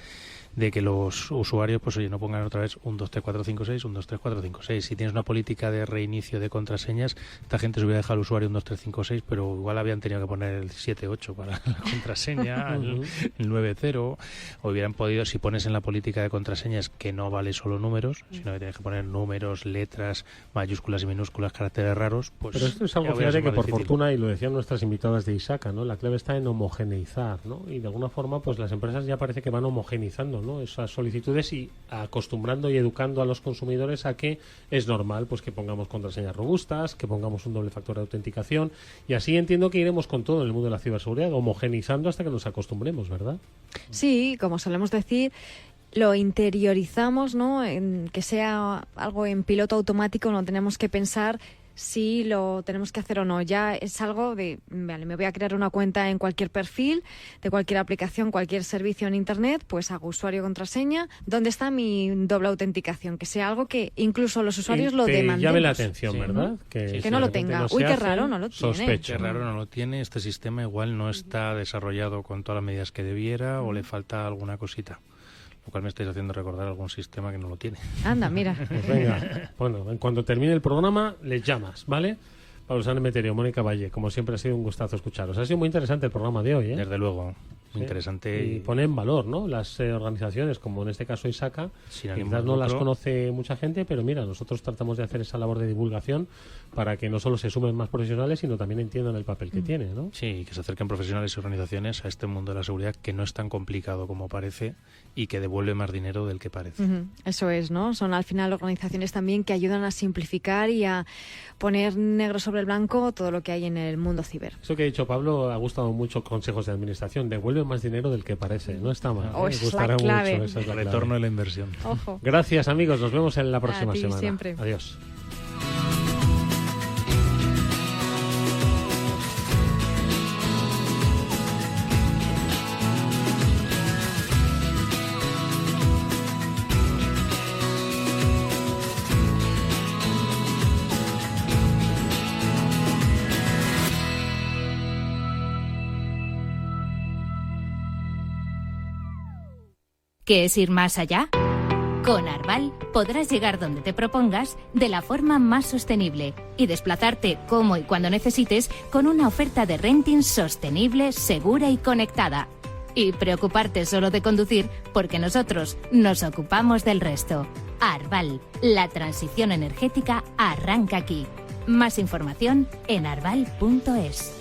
D: de que los usuarios, pues oye, no pongan otra vez 1, 2, 3, 4, 5, 6, 1, 2, 3, 4, 5, 6. Si tienes una política de reinicio de contraseñas, esta gente se hubiera dejado al usuario 1, 2, 3, 5, 6, pero igual habían tenido que poner el 7, 8 para la contraseña, el 9, 0, o hubieran podido, si pones en la política de contraseñas que no vale solo números, sino que tienes que poner números, letras, mayúsculas y minúsculas, caracteres raros, pues...
B: Pero esto es algo, fíjate, que por fortuna, y lo decían nuestras invitadas de ISACA, ¿no? La clave está en homogeneizar, ¿no? Y de alguna forma, pues las empresas ya parece que van homogeneizando, ¿no? Esas solicitudes y acostumbrando y educando a los consumidores a que es normal pues que pongamos contraseñas robustas, que pongamos un doble factor de autenticación, y así entiendo que iremos con todo en el mundo de la ciberseguridad, homogenizando hasta que nos acostumbremos, ¿verdad?
C: Sí, como solemos decir, lo interiorizamos, ¿no? En que sea algo en piloto automático, no tenemos que pensar si lo tenemos que hacer o no. Ya es algo de, vale, me voy a crear una cuenta en cualquier perfil, de cualquier aplicación, cualquier servicio en Internet, pues hago usuario contraseña. ¿Dónde está mi doble autenticación? Que sea algo que incluso los usuarios lo demandemos.
B: Llame la atención,
D: Sí.
B: ¿verdad?
C: Que no lo tenga.
B: No
C: Uy, qué
B: hace,
C: raro, no lo tiene.
B: sospecho.
D: Qué raro, no lo tiene. Este sistema igual no está desarrollado con todas las medidas que debiera o le falta alguna cosita. Lo cual me estáis haciendo recordar algún sistema que no lo tiene.
C: Anda, mira.
B: Pues venga, bueno, en cuanto termine el programa, les llamas, ¿vale? Pablo Sáenz Meterio, Mónica Valle, como siempre ha sido un gustazo escucharos. Ha sido muy interesante el programa de hoy, ¿eh?
D: Desde luego,
B: Sí.
D: interesante.
B: Y pone en valor, ¿no? Las organizaciones, como en este caso ISACA,
D: Sin ánimo
B: quizás
D: de
B: no las
D: lucro.
B: conoce mucha gente, pero mira, nosotros tratamos de hacer esa labor de divulgación para que no solo se sumen más profesionales, sino también entiendan el papel que tiene, ¿no?
D: Sí, que se acerquen profesionales y organizaciones a este mundo de la seguridad que no es tan complicado como parece y que devuelve más dinero del que parece.
C: Ujú, eso es, ¿no? Son al final organizaciones también que ayudan a simplificar y a poner negro sobre el blanco todo lo que hay en el mundo ciber.
B: Eso que ha dicho Pablo ha gustado mucho, consejos de administración. Devuelve más dinero del que parece. No está mal.
C: Oh, es la
B: Gustará
C: clave.
B: mucho. Esa es la
D: El retorno
B: clave.
D: de la inversión.
C: Ojo.
B: Gracias, amigos. Nos vemos en la próxima
C: ti,
B: semana.
C: siempre.
B: Adiós.
G: ¿Qué es ir más allá? Con Arval podrás llegar donde te propongas de la forma más sostenible y desplazarte como y cuando necesites con una oferta de renting sostenible, segura y conectada. y preocuparte solo de conducir porque nosotros nos ocupamos del resto. Arval, la transición energética arranca aquí. Más información en arval.es.